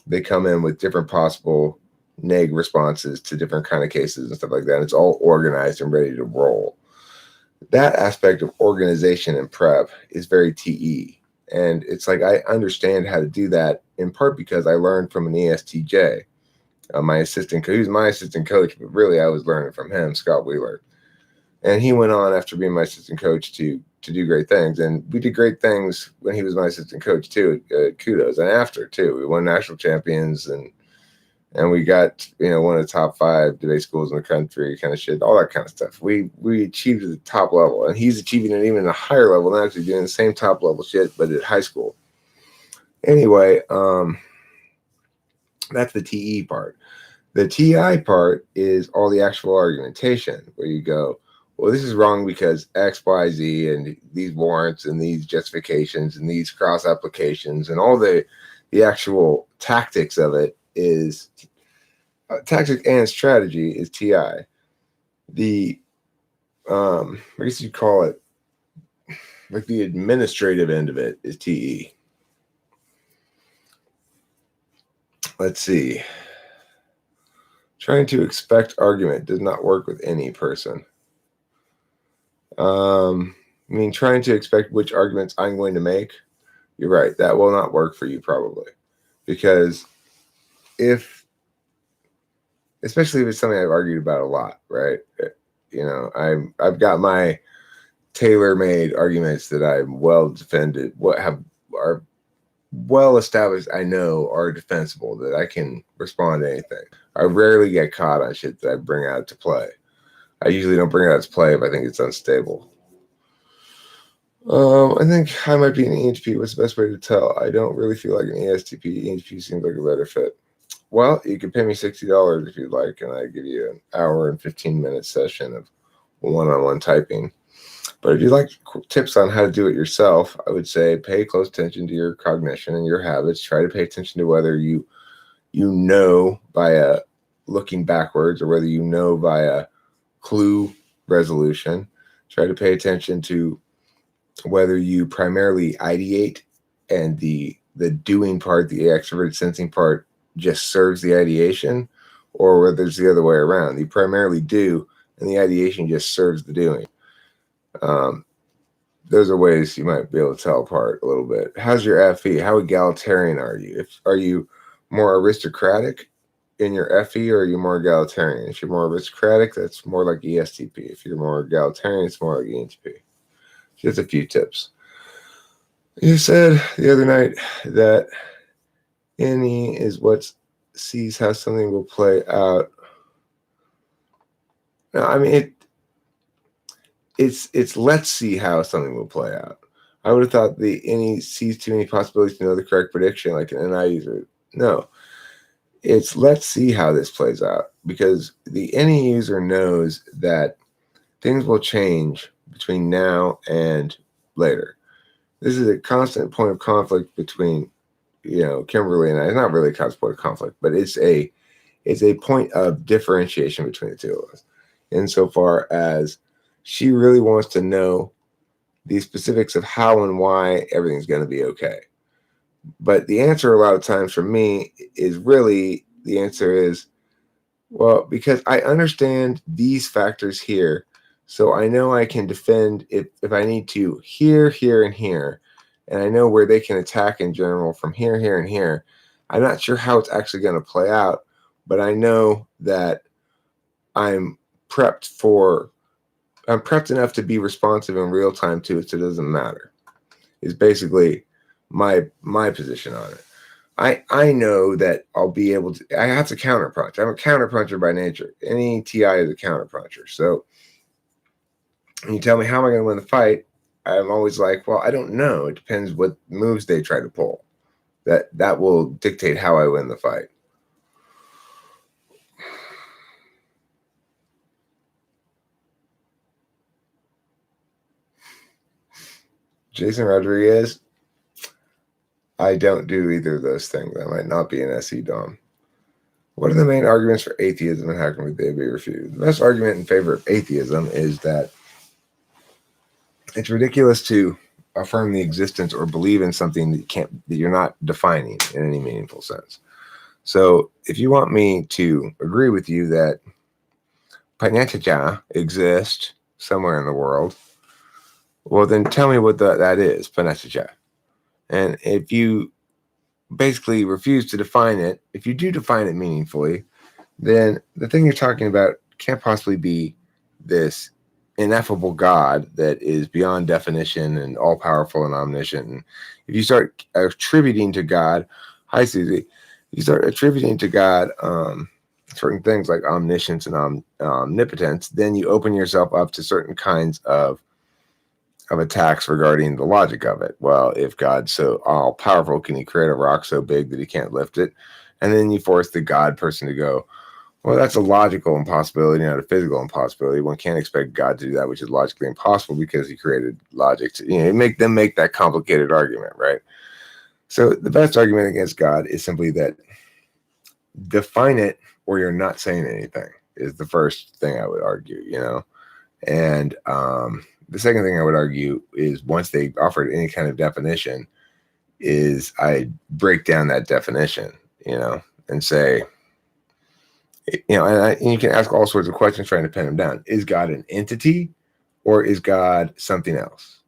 They come in with different possible neg responses to different kind of cases and stuff like that. And it's all organized and ready to roll. That aspect of organization and prep is very TE. And it's like I understand how to do that in part because I learned from an ESTJ, my assistant coach. He was my assistant coach, but really I was learning from him, Scott Wheeler. And he went on after being my assistant coach to do great things. And we did great things when he was my assistant coach too. Kudos. And after too, we won national champions and we got, you know, one of the top 5 debate schools in the country, kind of shit, all that kind of stuff. We achieved at the top level, and he's achieving it even at a higher level now, actually doing the same top level shit, but at high school. Anyway, that's the TE part. The TI part is all the actual argumentation, where you go, well, this is wrong because X, Y, Z, and these warrants and these justifications and these cross applications and all the actual tactics of it is tactic and strategy is TI. The I guess you'd call it like the administrative end of it is TE. Let's see. Trying to expect argument does not work with any person. I mean, trying to expect which arguments I'm going to make, you're right. That will not work for you probably. Because especially if it's something I've argued about a lot, right? You know, I've got my tailor-made arguments that I'm well defended, are well established, I know are defensible, that I can respond to anything. I rarely get caught on shit that I bring out to play. I usually don't bring it out to play if I think it's unstable. I think I might be an ENTP. What's the best way to tell? I don't really feel like an ESTP. ENTP seems like a better fit. Well, you can pay me $60 if you'd like, and I give you an hour and 15-minute session of one-on-one typing. But if you'd like tips on how to do it yourself, I would say pay close attention to your cognition and your habits. Try to pay attention to whether you know via looking backwards or whether you know via clue resolution. Try to pay attention to whether you primarily ideate and the doing part, the extroverted sensing part, just serves the ideation, or whether it's the other way around. You primarily do, and the ideation just serves the doing. Those are ways you might be able to tell apart a little bit. How's your FE? How egalitarian are you? Are you more aristocratic in your FE, or are you more egalitarian? If you're more aristocratic, that's more like ESTP. If you're more egalitarian, it's more like ENTP. Just a few tips. You said the other night that NE is what sees how something will play out. No, I mean it's let's see how something will play out. I would have thought the NE sees too many possibilities to know the correct prediction, like an NI user. No, it's let's see how this plays out, because the NE user knows that things will change between now and later. This is a constant point of conflict between, Kimberly and I. It's not really a constant point of conflict, but it's a point of differentiation between the two of us, insofar as she really wants to know the specifics of how and why everything's going to be okay. But the answer a lot of times for me is really, the answer is, well, because I understand these factors here, so I know I can defend if I need to here, here, and here. And I know where they can attack in general from here, here, and here. I'm not sure how it's actually going to play out, but I know that I'm prepped enough to be responsive in real time to it, so it doesn't matter. Is basically my position on it. I know that I'll be able to. I have to counterpunch. I'm a counterpuncher by nature. Any TI is a counterpuncher. So when you tell me how am I going to win the fight, I'm always like, well, I don't know. It depends what moves they try to pull. That will dictate how I win the fight. Jason Rodriguez, I don't do either of those things. I might not be an SE Dom. What are the main arguments for atheism, and how can they be refuted? The best argument in favor of atheism is that it's ridiculous to affirm the existence or believe in something that you're not defining in any meaningful sense. So if you want me to agree with you that Panetija exists somewhere in the world, well, then tell me what that is, Panetija. And if you basically refuse to define it, if you do define it meaningfully, then the thing you're talking about can't possibly be this ineffable God that is beyond definition and all-powerful and omniscient. And if you start attributing to God, hi Susie, you start attributing to God certain things like omniscience and omnipotence, then you open yourself up to certain kinds of attacks regarding the logic of it. Well, if God's so all-powerful, can he create a rock so big that he can't lift it? And then you force the God person to go, well, that's a logical impossibility, not a physical impossibility. One can't expect God to do that, which is logically impossible because he created logic to, make that complicated argument, right? So the best argument against God is simply that define it or you're not saying anything is the first thing I would argue, And the second thing I would argue is once they offered any kind of definition is I break down that definition, and say, and you can ask all sorts of questions trying to pin them down. Is God an entity or is God something else?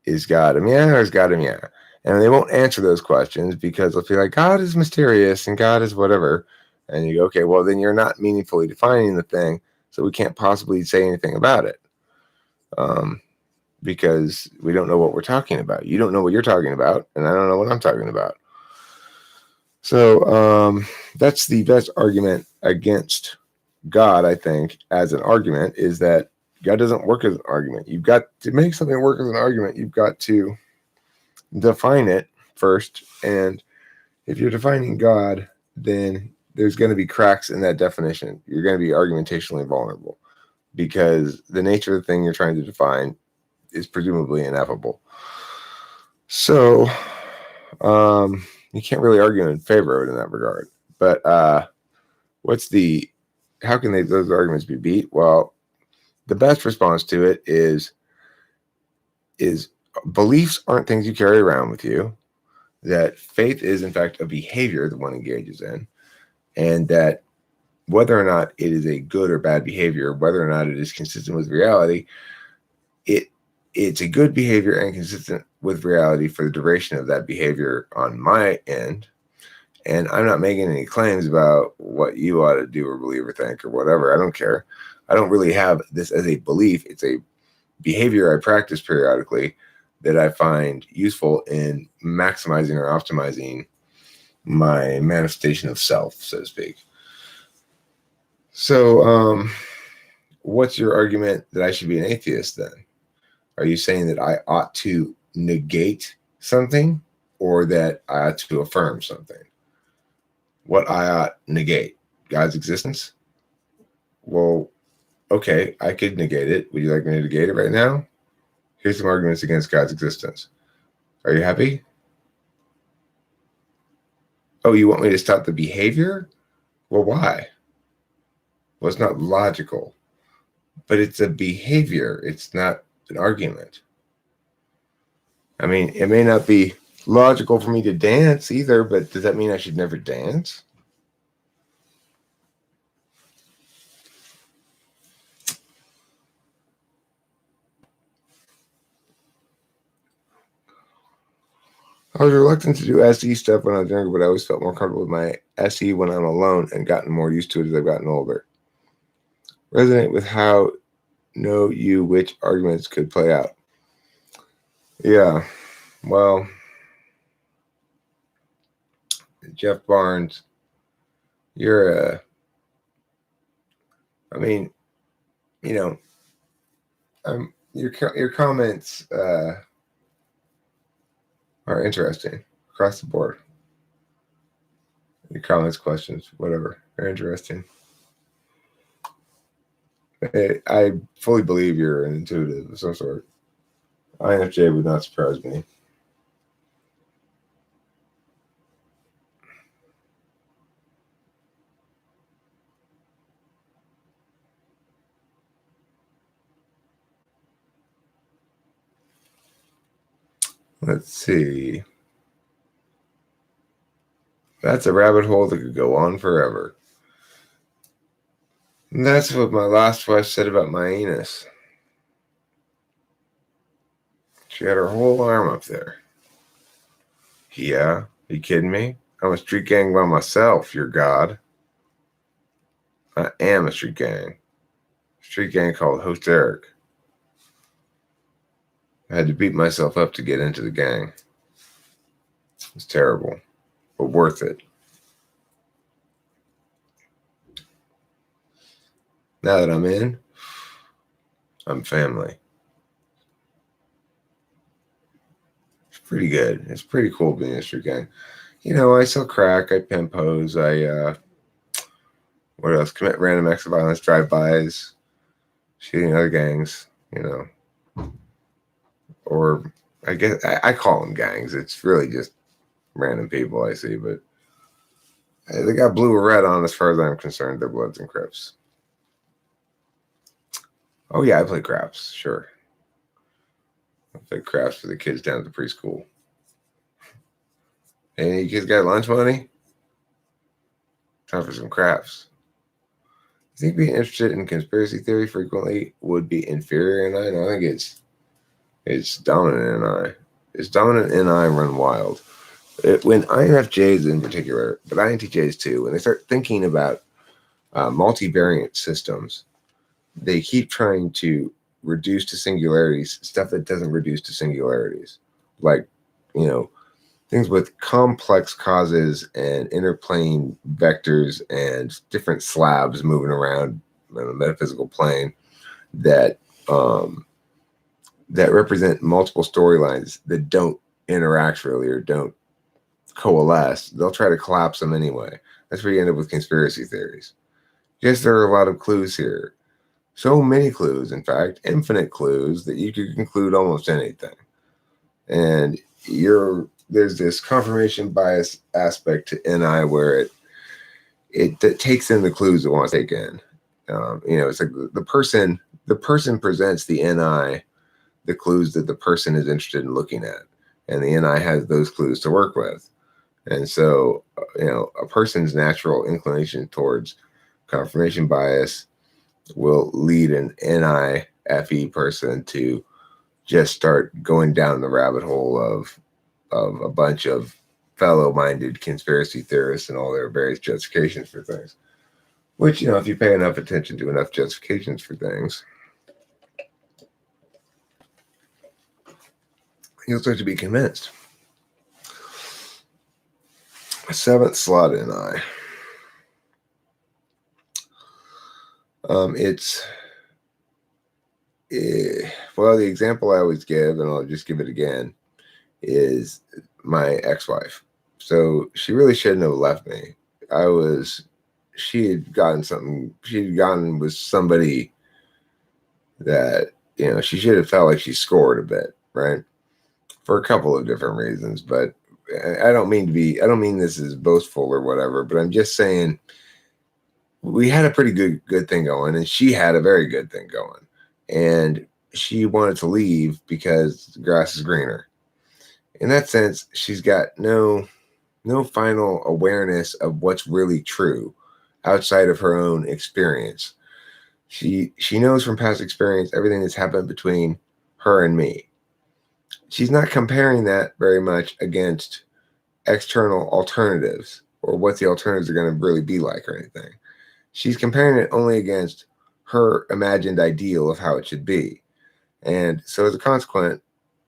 Is God a mia or is God a mia? And they won't answer those questions because they'll feel like God is mysterious and God is whatever. And you go, okay, well, then you're not meaningfully defining the thing, so we can't possibly say anything about it. because we don't know what we're talking about. You don't know what you're talking about, and I don't know what I'm talking about. So that's the best argument against God, I think, as an argument, is that God doesn't work as an argument. You've got to make something work as an argument. You've got to define it first. And if you're defining God, then there's going to be cracks in that definition. You're going to be argumentationally vulnerable because the nature of the thing you're trying to define is presumably ineffable. So you can't really argue in favor of it in that regard. But how can those arguments be beat? Well, the best response to it is beliefs aren't things you carry around with you, that faith is in fact a behavior that one engages in, and that whether or not it is a good or bad behavior, whether or not it is consistent with reality, it's a good behavior and consistent with reality for the duration of that behavior on my end. And I'm not making any claims about what you ought to do or believe or think or whatever. I don't care. I don't really have this as a belief. It's a behavior I practice periodically that I find useful in maximizing or optimizing my manifestation of self, so to speak. So what's your argument that I should be an atheist then? Are you saying that I ought to negate something or that I ought to affirm something? What I ought negate? God's existence? Well, okay, I could negate it. Would you like me to negate it right now? Here's some arguments against God's existence. Are you happy? Oh, you want me to stop the behavior? Well, why? Well, it's not logical, but it's a behavior. It's not an argument. I mean, it may not be logical for me to dance either, but does that mean I should never dance? I was reluctant to do SE stuff when I was younger, but I always felt more comfortable with my SE when I'm alone and gotten more used to it as I've gotten older. Resonate with how know you which arguments could play out. Yeah, well, Jeff Barnes, you're I mean, you know, your comments are interesting across the board. Your comments, questions, whatever, are interesting. I fully believe you're an intuitive of some sort. INFJ would not surprise me. Let's see. That's a rabbit hole that could go on forever. And that's what my last wife said about my anus. She had her whole arm up there. Yeah, you kidding me? I'm a street gang by myself, your God. I am a street gang. Street gang called Host Eric. I had to beat myself up to get into the gang. It's terrible, but worth it. Now that I'm in, I'm family. It's pretty good. It's pretty cool being a street gang. You know, I sell crack, I pimp hose, what else? Commit random acts of violence, drive-bys, shooting other gangs, you know. Or I guess I call them gangs. It's really just random people I see, but they got blue or red on as far as I'm concerned. They're Bloods and Crips. Oh yeah, I play craps, sure. I play craps for the kids down at the preschool. Hey, you kids got lunch money? Time for some craps. I think being interested in conspiracy theory frequently would be inferior in I. No, I think it's dominant in I. It's dominant in I run wild. When INFJs in particular, but INTJs too, when they start thinking about multivariate systems, they keep trying to reduce to singularities, stuff that doesn't reduce to singularities, like, you know, things with complex causes and interplane vectors and different slabs moving around on a metaphysical plane that that represent multiple storylines that don't interact really or don't coalesce. They'll try to collapse them anyway. That's where you end up with conspiracy theories. Yes, there are a lot of clues here. So many clues, in fact, infinite clues that you could conclude almost anything. And there's this confirmation bias aspect to NI where it takes in the clues it wants to take in. You know, it's like the person presents the NI the clues that the person is interested in looking at, and the NI has those clues to work with. And so, you know, a person's natural inclination towards confirmation bias will lead an NIFE person to just start going down the rabbit hole of a bunch of fellow-minded conspiracy theorists and all their various justifications for things. Which, you know, if you pay enough attention to enough justifications for things, you'll start to be convinced. Seventh slot NI. Well, the example I always give, and I'll just give it again, is my ex-wife. So she really shouldn't have left me. She had gotten with somebody that, you know, she should have felt like she scored a bit, right? For a couple of different reasons, but I don't mean this is boastful or whatever, but I'm just saying we had a pretty good thing going, and she had a very good thing going, and she wanted to leave because the grass is greener. In that sense, she's got no final awareness of what's really true outside of her own experience. She knows from past experience everything that's happened between her and me. She's not comparing that very much against external alternatives or what the alternatives are going to really be like or anything. She's comparing it only against her imagined ideal of how it should be. And so as a consequence,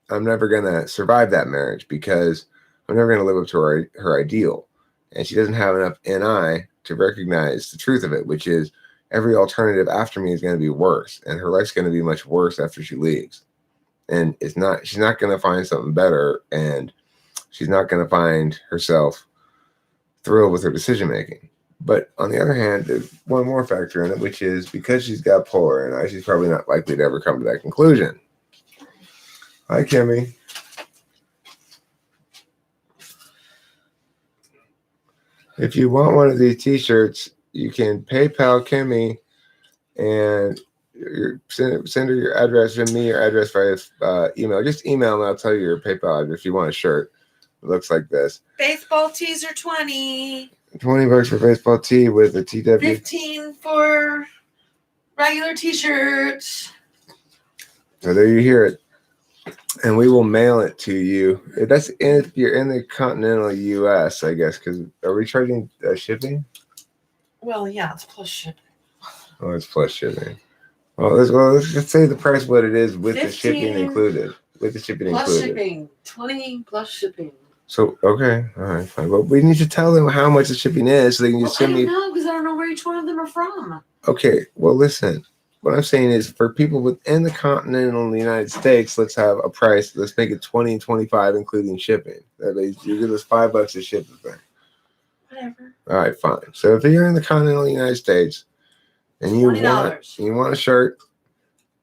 I'm never going to survive that marriage because I'm never going to live up to her ideal. And she doesn't have enough NI to recognize the truth of it, which is every alternative after me is going to be worse. And her life's going to be much worse after she leaves. And she's not going to find something better, and she's not going to find herself thrilled with her decision making. But on the other hand, there's one more factor in it, which is because she's got polar NI, she's probably not likely to ever come to that conclusion. Hi, Kimmy. If you want one of these t-shirts, you can PayPal Kimmy and send her your address and me your address via email. Just email and I'll tell you your PayPal address if you want a shirt. It looks like this. Baseball tees are $20. $20 for baseball tee with a TW. $15 for regular t-shirts. So there you hear it. And we will mail it to you. That's if you're in the continental U.S., I guess, because are we charging shipping? Well, yeah, it's plus shipping. Oh, it's plus shipping. Well, let's just say the price what it is with 15 the shipping included. With the shipping plus included. shipping. 20 plus shipping. So, okay. All right, fine. But we need to tell them how much the shipping is so they can just send me. I don't know because I don't know where each one of them are from. Okay. Well, listen. What I'm saying is for people within the continental United States, let's have a price. Let's make it 20 and 25, including shipping. That means you give us $5 to ship the thing. Whatever. All right, fine. So if you're in the continental United States and you want a shirt,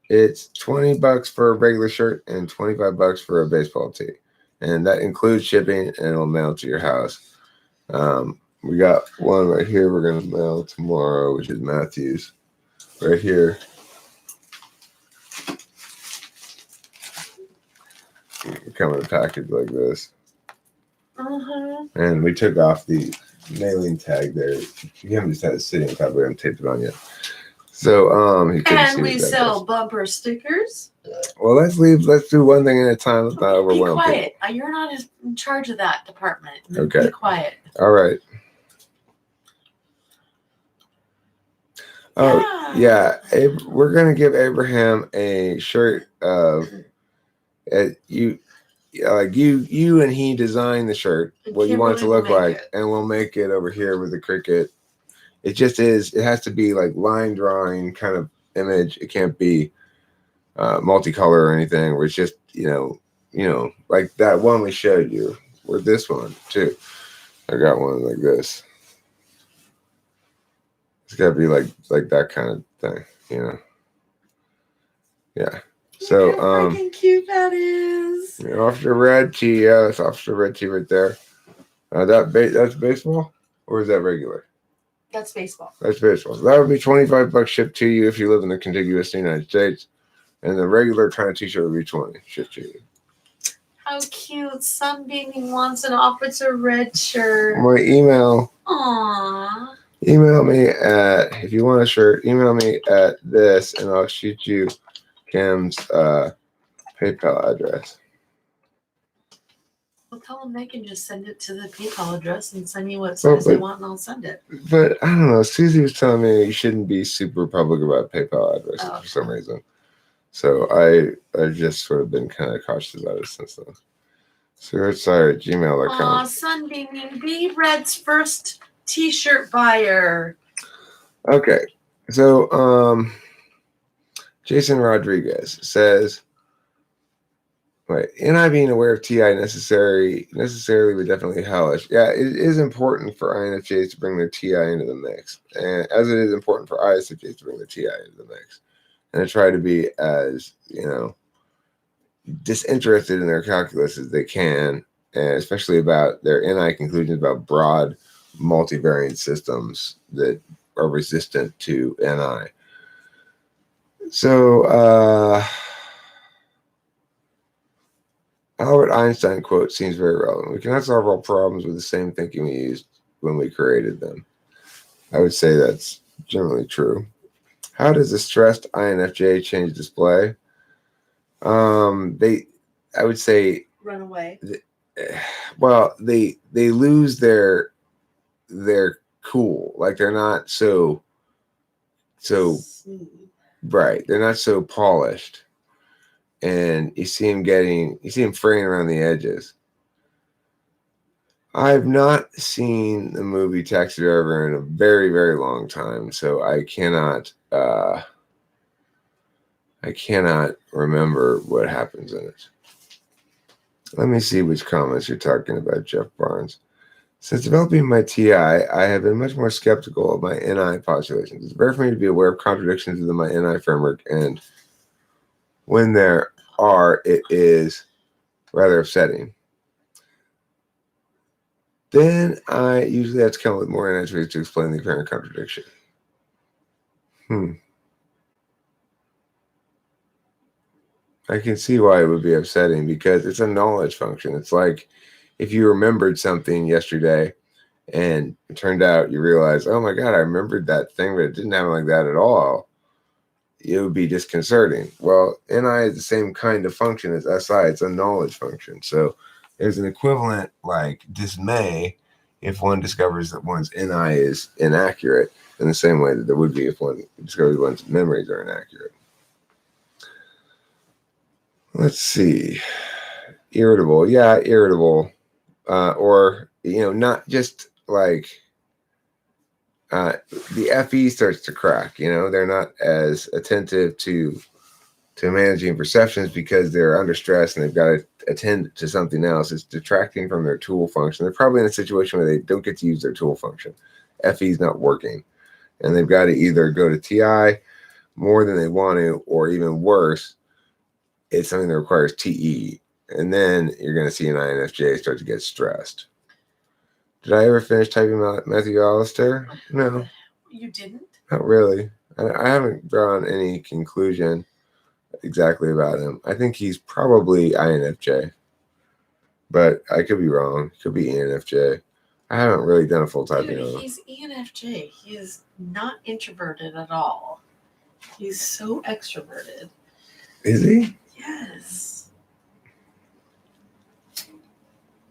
it's $20 for a regular shirt and $25 for a baseball tee, and that includes shipping, and it'll mail to your house. We got one right here. We're gonna mail tomorrow, which is Matthew's, right here. Come in a package like this. And we took off the mailing tag there. You haven't just had it sitting on top. We haven't taped it on yet. So and we sell bumper stickers. Well, let's do one thing at a time. Let's not overwhelm. Be quiet. You're not in charge of that department. Okay. Be quiet. All right. Oh yeah, we're gonna give Abraham a shirt of you. Like you and he designed the shirt, And what you want it to Kimberly will look make like, it. and we'll make it over here with the cricket. It just is. It has to be like line drawing kind of image. It can't be multicolor or anything. Where it's just like that one we showed you, or this one too. I got one like this. It's got to be like that kind of thing, Yeah. So Look how freaking cute that is. Officer Red Tea, yeah, that's Officer Red Tea right there. That's baseball, or is that regular? That's baseball. That's baseball. So that would be $25 shipped to you if you live in the contiguous United States, and the regular kind of T-shirt would be $20 shipped to you. How cute! Sunbeaming wants an Officer Red shirt. My email. Aww. Email me if you want a shirt. Email me at this, and I'll shoot you Kim's PayPal address. Well, tell them they can just send it to the PayPal address and send me what size they want, and I'll send it. But I don't know. Susie was telling me you shouldn't be super public about PayPal addresses for some reason. So I've just sort of been kind of cautious about it since then. Sorry, gmail.com. Aw, Sunbeaming, be Red's first T-shirt buyer. Okay, so Jason Rodriguez says, right, NI being aware of TI necessarily but definitely hellish. Yeah, it is important for INFJs to bring their TI into the mix, and as it is important for ISFJs to bring their TI into the mix, and to try to be as disinterested in their calculus as they can, and especially about their NI conclusions about broad multivariate systems that are resistant to NI. So Albert Einstein quote seems very relevant. We cannot solve all problems with the same thinking we used when we created them. I would say that's generally true. How does a stressed INFJ change display? I would say run away. Well, they lose their cool. Like they're not so right. They're not so polished. And you see him fraying around the edges. I've not seen the movie Taxi Driver in a very, very long time, so I cannot remember what happens in it. Let me see which comments you're talking about, Jeff Barnes. Since developing my TI, I have been much more skeptical of my NI postulations. It's rare for me to be aware of contradictions within my NI framework, and when there are, it is rather upsetting. Then I usually have to come up with more answers to explain the apparent contradiction. I can see why it would be upsetting because it's a knowledge function. It's like if you remembered something yesterday and it turned out you realize, oh my God, I remembered that thing, but it didn't happen like that at all. It would be disconcerting. Well, NI is the same kind of function as SI. It's a knowledge function. So there's an equivalent like dismay if one discovers that one's NI is inaccurate in the same way that there would be if one discovers one's memories are inaccurate. Let's see. Irritable. Yeah, irritable. Or, not just like the FE starts to crack, they're not as attentive to managing perceptions because they're under stress and they've got to attend to something else. It's detracting from their tool function. They're probably in a situation where they don't get to use their tool function. FE is not working. And they've got to either go to TI more than they want to, or even worse, it's something that requires TE. And then you're going to see an INFJ start to get stressed. Did I ever finish typing about Matthew Allister? No. You didn't? Not really. I haven't drawn any conclusion exactly about him. I think he's probably INFJ, but I could be wrong. Could be ENFJ. I haven't really done a full typing on him. He's ENFJ. He is not introverted at all. He's so extroverted. Is he? Yes.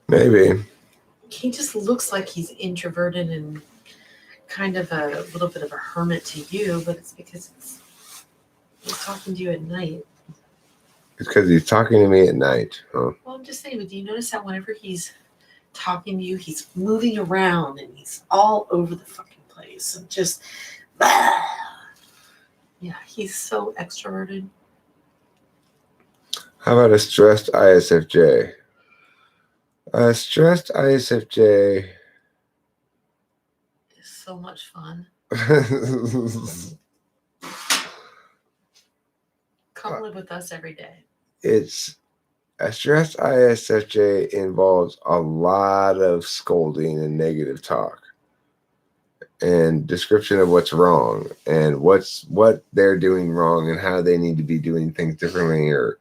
Maybe. He just looks like he's introverted and kind of a little bit of a hermit to you, but it's because he's talking to you at night. It's because he's talking to me at night. Huh? Well, I'm just saying, but do you notice how whenever he's talking to you, he's moving around and he's all over the fucking place and just, yeah, he's so extroverted. How about a stressed ISFJ? A stressed ISFJ. It's so much fun. Come live with us every day. It's a stressed ISFJ involves a lot of scolding and negative talk and description of what's wrong and what they're doing wrong and how they need to be doing things differently, or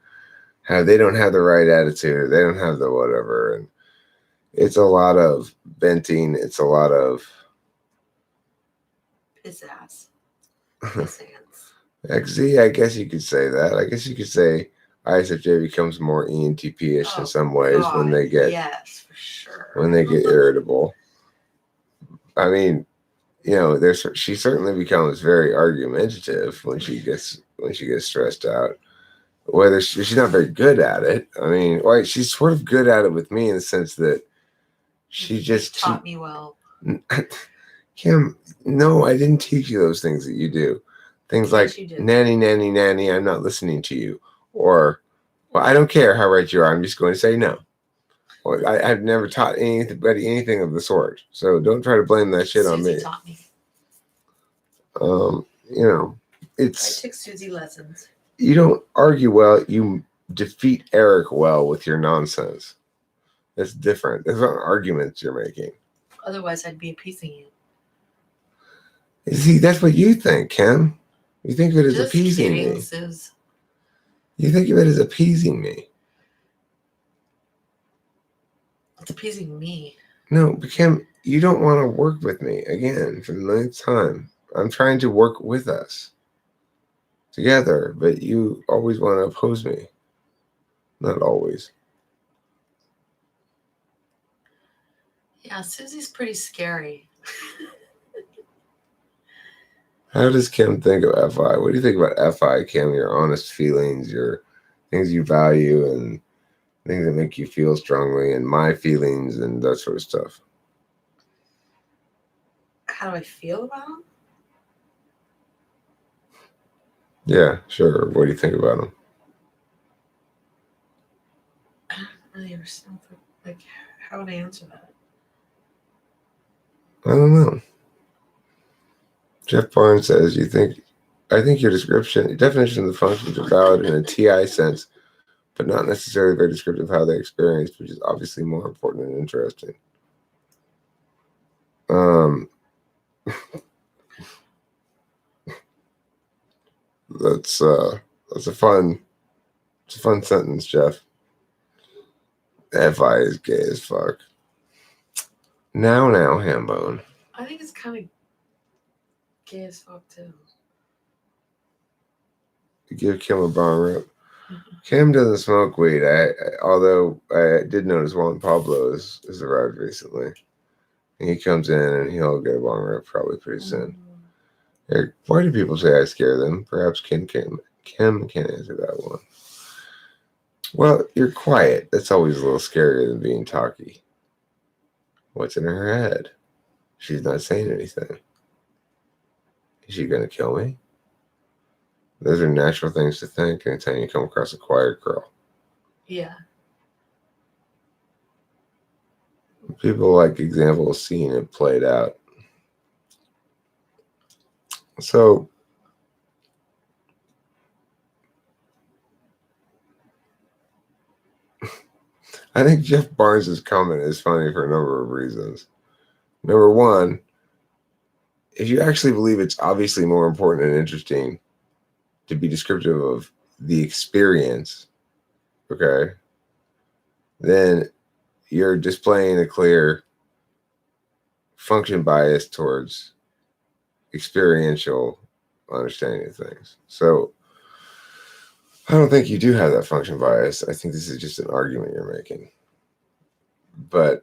how they don't have the right attitude, or they don't have the whatever. And it's a lot of venting. It's a lot of Piss ass. Piss ants. XZ, I guess you could say that. I guess you could say ISFJ becomes more ENTP-ish in some ways when they get, yes, for sure, when they get irritable. I mean, you know, she certainly becomes very argumentative when she gets stressed out. Whether she's not very good at it. I mean, well, she's sort of good at it with me in the sense that she just taught me well. Kim, no, I didn't teach you those things that you do. Things Yes, like nanny, nanny, nanny, I'm not listening to you. Or, well, I don't care how right you are, I'm just going to say no. Well, I've never taught anybody anything of the sort. So don't try to blame that shit on me. Susie taught me. You know, I took Susie lessons. You don't argue well, you defeat Eric well with your nonsense. That's different. There's not arguments you're making. Otherwise, I'd be appeasing you. See, that's what you think, Kim. You think of it as Just appeasing kidding, me. Sus. You think of it as appeasing me. It's appeasing me. No, but Kim, you don't want to work with me again for the ninth time. I'm trying to work with us together, but you always want to oppose me. Not always. Yeah, Susie's pretty scary. How does Kim think of FI? What do you think about FI, Kim? Your honest feelings, your things you value, and things that make you feel strongly, and my feelings, and that sort of stuff. How do I feel about them? Yeah, sure. What do you think about them? I don't really understand. Like, how would I answer that? I don't know. Jeff Barnes says, I think your definition of the functions are valid in a TI sense, but not necessarily very descriptive of how they experienced, which is obviously more important and interesting. That's a fun sentence, Jeff. FI is gay as fuck. Now, Hambone. I think it's kind of gay as fuck too. Give Kim a bong rip. Kim doesn't smoke weed. Although I did notice Juan Pablo has arrived recently. And he comes in and he'll get a bong rip probably pretty soon. Eric, why do people say I scare them? Perhaps Kim can answer that one. Well, you're quiet. That's always a little scarier than being talky. What's in her head? She's not saying anything. Is she going to kill me? Those are natural things to think anytime you come across a quiet girl. Yeah. People like example of seeing it played out. So I think Jeff Barnes' comment is funny for a number of reasons. Number one, if you actually believe it's obviously more important and interesting to be descriptive of the experience, okay, then you're displaying a clear function bias towards experiential understanding of things. So I don't think you do have that function bias. I think this is just an argument you're making. But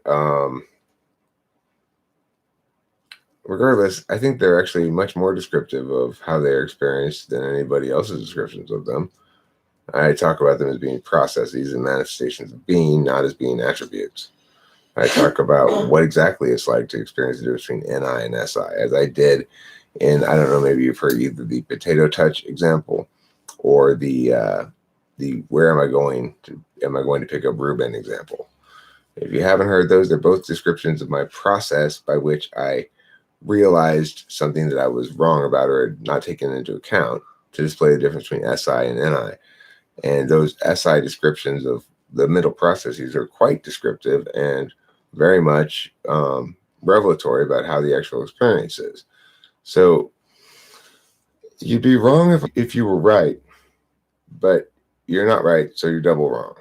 regardless, I think they're actually much more descriptive of how they're experienced than anybody else's descriptions of them. I talk about them as being processes and manifestations of being, not as being attributes. I talk about what exactly it's like to experience the difference between NI and SI, as I did. And I don't know, maybe you've heard either the potato touch example or the where am I going to pick up Reuben example. If you haven't heard those, they're both descriptions of my process by which I realized something that I was wrong about or had not taken into account to display the difference between SI and NI. And those SI descriptions of the middle processes are quite descriptive and very much revelatory about how the actual experience is. So you'd be wrong if you were right, but you're not right, so you're double wrong.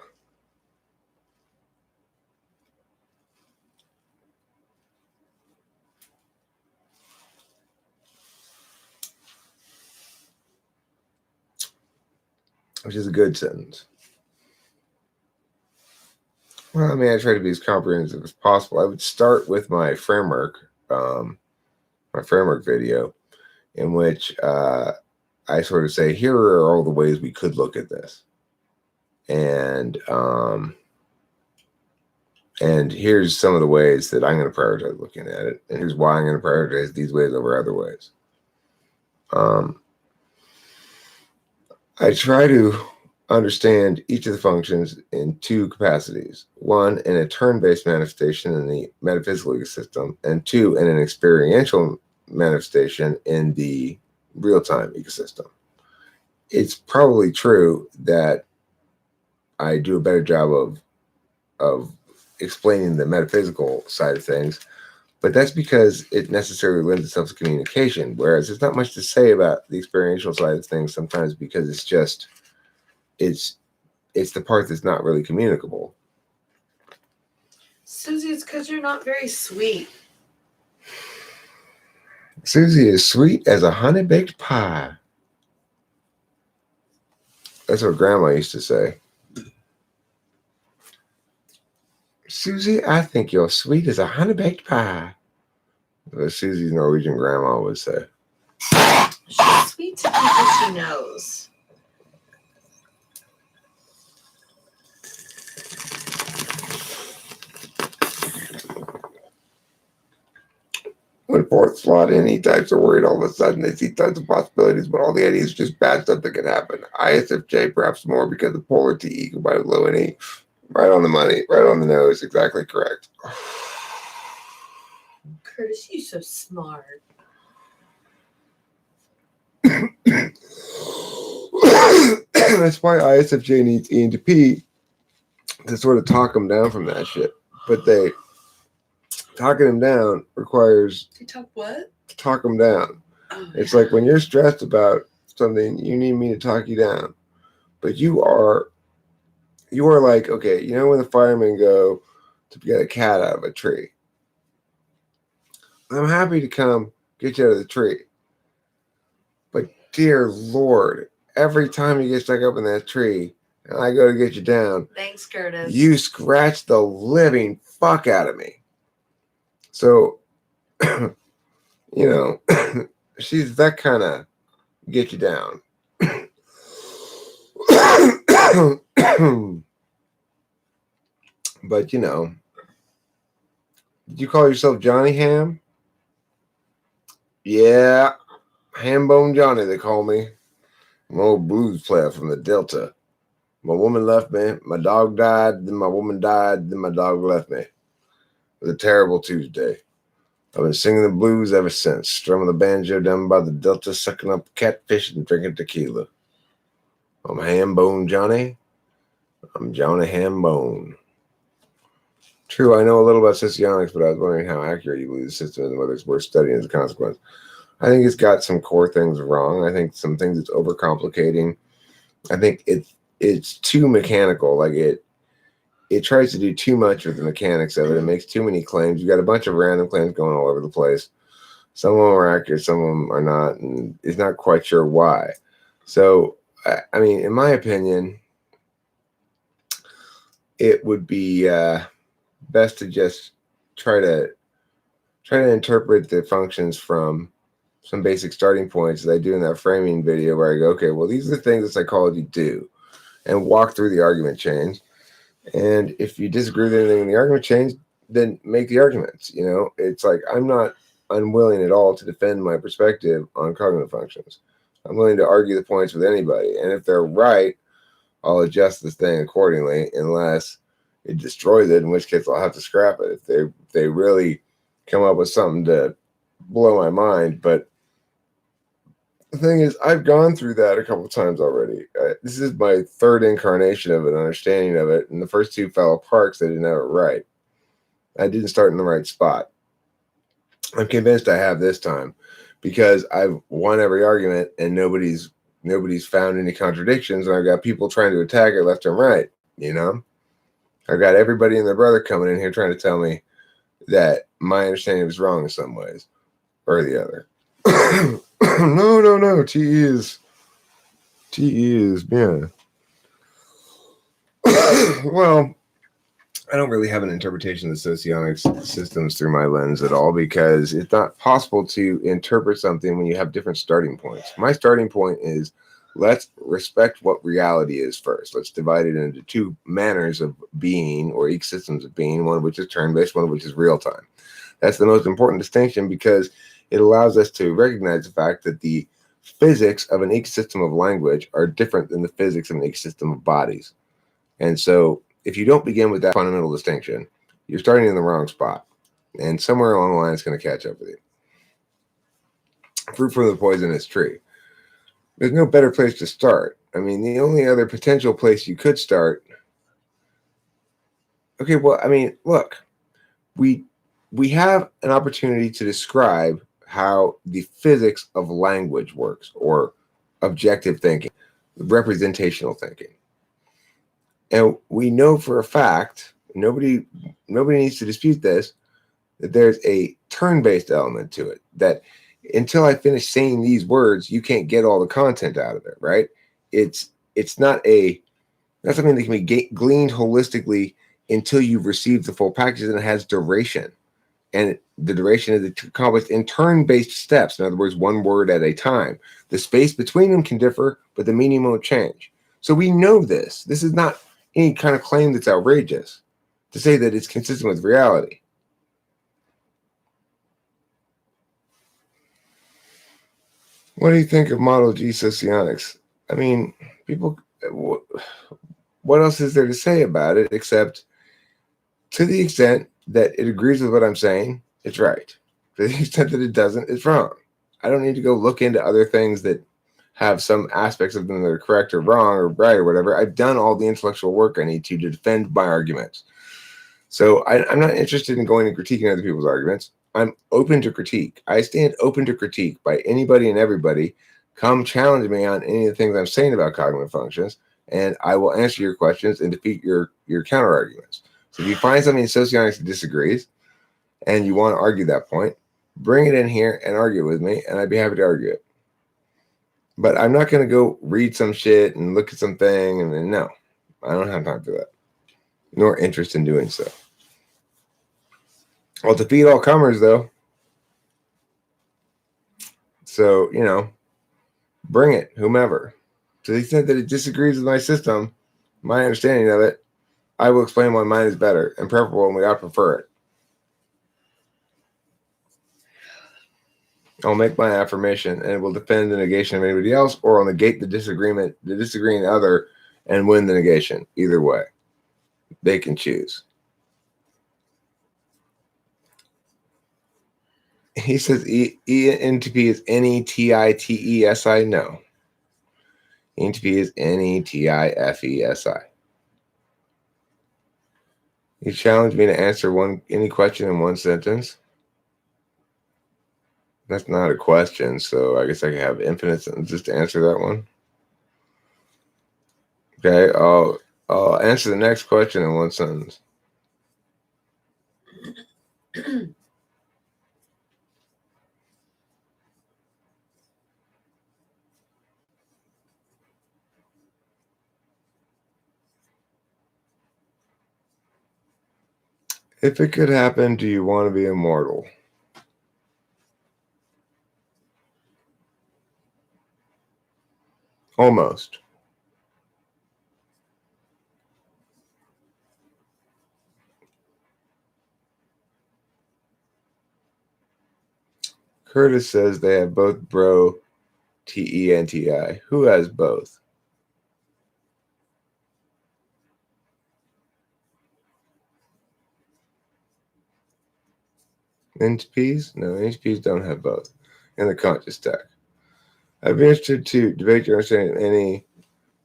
Which is a good sentence. Well, I mean, I try to be as comprehensive as possible. I would start with my framework video, in which I sort of say, here are all the ways we could look at this. And here's some of the ways that I'm going to prioritize looking at it. And here's why I'm going to prioritize these ways over other ways. I try to understand each of the functions in two capacities. One, in a turn-based manifestation in the metaphysical ecosystem, and two, in an experiential manifestation in the real-time ecosystem. It's probably true that I do a better job of explaining the metaphysical side of things, but that's because it necessarily lends itself to communication, whereas there's not much to say about the experiential side of things sometimes because it's the part that's not really communicable. Susie, it's because you're not very sweet. Susie is sweet as a honey-baked pie. That's what Grandma used to say. Susie, I think you're sweet as a honey-baked pie. That's Susie's Norwegian grandma would say. She's sweet to people she knows. When fourth slot in, he types are worried all of a sudden. They see tons of possibilities, but all the ideas are just bad stuff that can happen. ISFJ, perhaps more because of polar TE combined with low NE. Right on the money, right on the nose, exactly correct. Curtis, you're so smart. That's why ISFJ needs E into P to sort of talk them down from that shit. But talking them down requires You talk what? to talk them down. Oh, It's like when you're stressed about something, you need me to talk you down. But you are like, okay, you know when the firemen go to get a cat out of a tree? I'm happy to come get you out of the tree. But dear Lord, every time you get stuck up in that tree and I go to get you down, thanks, Curtis. you scratch the living fuck out of me. So, she's that kind of get you down. But, did you call yourself Johnny Ham? Yeah, Hambone Johnny, they call me. I'm an old blues player from the Delta. My woman left me, my dog died, then my woman died, then my dog left me. It was a terrible Tuesday. I've been singing the blues ever since, strumming the banjo down by the Delta, sucking up catfish and drinking tequila. I'm Hambone Johnny. I'm Johnny Hambone. True, I know a little about Sissionics, but I was wondering how accurate you believe the system is and whether it's worth studying as a consequence. I think it's got some core things wrong. I think some things it's overcomplicating. I think it's too mechanical. Like it tries to do too much with the mechanics of it. It makes too many claims. You got a bunch of random claims going all over the place. Some of them are accurate, some of them are not, and it's not quite sure why. So, I mean, in my opinion, it would be best to just try to try to interpret the functions from some basic starting points that I do in that framing video where I go, okay, well, these are the things that psychology do, and walk through the argument chains. And if you disagree with anything in the argument chains, then make the arguments. You know, it's like I'm not unwilling at all to defend my perspective on cognitive functions. I'm willing to argue the points with anybody. And if they're right, I'll adjust this thing accordingly, unless it destroys it, in which case I'll have to scrap it. If they really come up with something to blow my mind. But the thing is, I've gone through that a couple of times already. This is my third incarnation of an understanding of it, and the first two fell apart because I didn't have it right. I didn't start in the right spot. I'm convinced I have this time because I've won every argument and nobody's found any contradictions, and I've got people trying to attack it left and right. You know, I've got everybody and their brother coming in here trying to tell me that my understanding was wrong in some ways or the other. No. TE is yeah. Well, I don't really have an interpretation of the socionics systems through my lens at all, because it's not possible to interpret something when you have different starting points. My starting point is, let's respect what reality is first. Let's divide it into two manners of being, or ecosystems of being, one of which is turn-based, one of which is real-time. That's the most important distinction, because it allows us to recognize the fact that the physics of an ecosystem of language are different than the physics of an ecosystem of bodies. And so if you don't begin with that fundamental distinction, you're starting in the wrong spot. And somewhere along the line, it's going to catch up with you. Fruit from the poisonous tree. There's no better place to start. I mean, the only other potential place you could start. Okay, well, I mean, look, we have an opportunity to describe how the physics of language works, or objective thinking, representational thinking. And we know for a fact, nobody needs to dispute this, that there's a turn-based element to it, that until I finish saying these words, you can't get all the content out of it, right? It's not something that can be gleaned holistically until you've received the full package, and it has duration. And the duration is accomplished in turn-based steps. In other words, one word at a time. The space between them can differ, but the meaning won't change. So we know this. This is not any kind of claim that's outrageous to say that it's consistent with reality. What do you think of Model G socionics? I mean, people, what else is there to say about it except, to the extent that it agrees with what I'm saying, it's right. To the extent that it doesn't, it's wrong. I don't need to go look into other things that have some aspects of them that are correct or wrong or right or whatever. I've done all the intellectual work I need to defend my arguments. So I'm not interested in going and critiquing other people's arguments. I'm open to critique. I stand open to critique by anybody and everybody. Come challenge me on any of the things I'm saying about cognitive functions, and I will answer your questions and defeat your counter arguments. So if you find something in socionics that disagrees and you want to argue that point, bring it in here and argue with me, and I'd be happy to argue it. But I'm not going to go read some shit and look at something, and then, no, I don't have time for that, nor interest in doing so. I'll defeat all comers, though. So, you know, bring it, whomever. To the extent that it disagrees with my system, my understanding of it, I will explain why mine is better and preferable, and I prefer it. I'll make my affirmation, and it will defend the negation of anybody else, or I'll negate the disagreeing other, and win the negation. Either way, they can choose. He says ENTP is NETITESI. No. ENTP is NETIFESI. He challenged me to answer any question in one sentence. That's not a question, so I guess I can have infinite sentences to answer that one. Okay, I'll answer the next question in one sentence. If it could happen, do you want to be immortal? Almost. Curtis says they have both bro TENTI. Who has both? NHPs? No, NHPs don't have both in the conscious stack. I'd be interested to debate your understanding of any,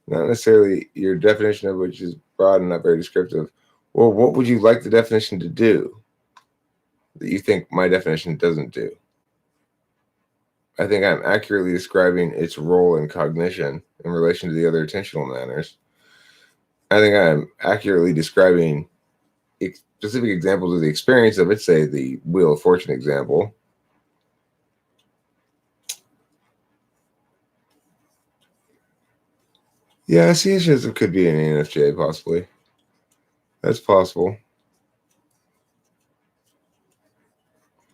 not necessarily your definition of which is broad and not very descriptive. Well, what would you like the definition to do that you think my definition doesn't do? I think I'm accurately describing its role in cognition in relation to the other attentional manners. I think I'm accurately describing specific examples of the experience of it, say the Wheel of Fortune example. Yeah, I see issues. It could be an ENFJ, possibly. That's possible.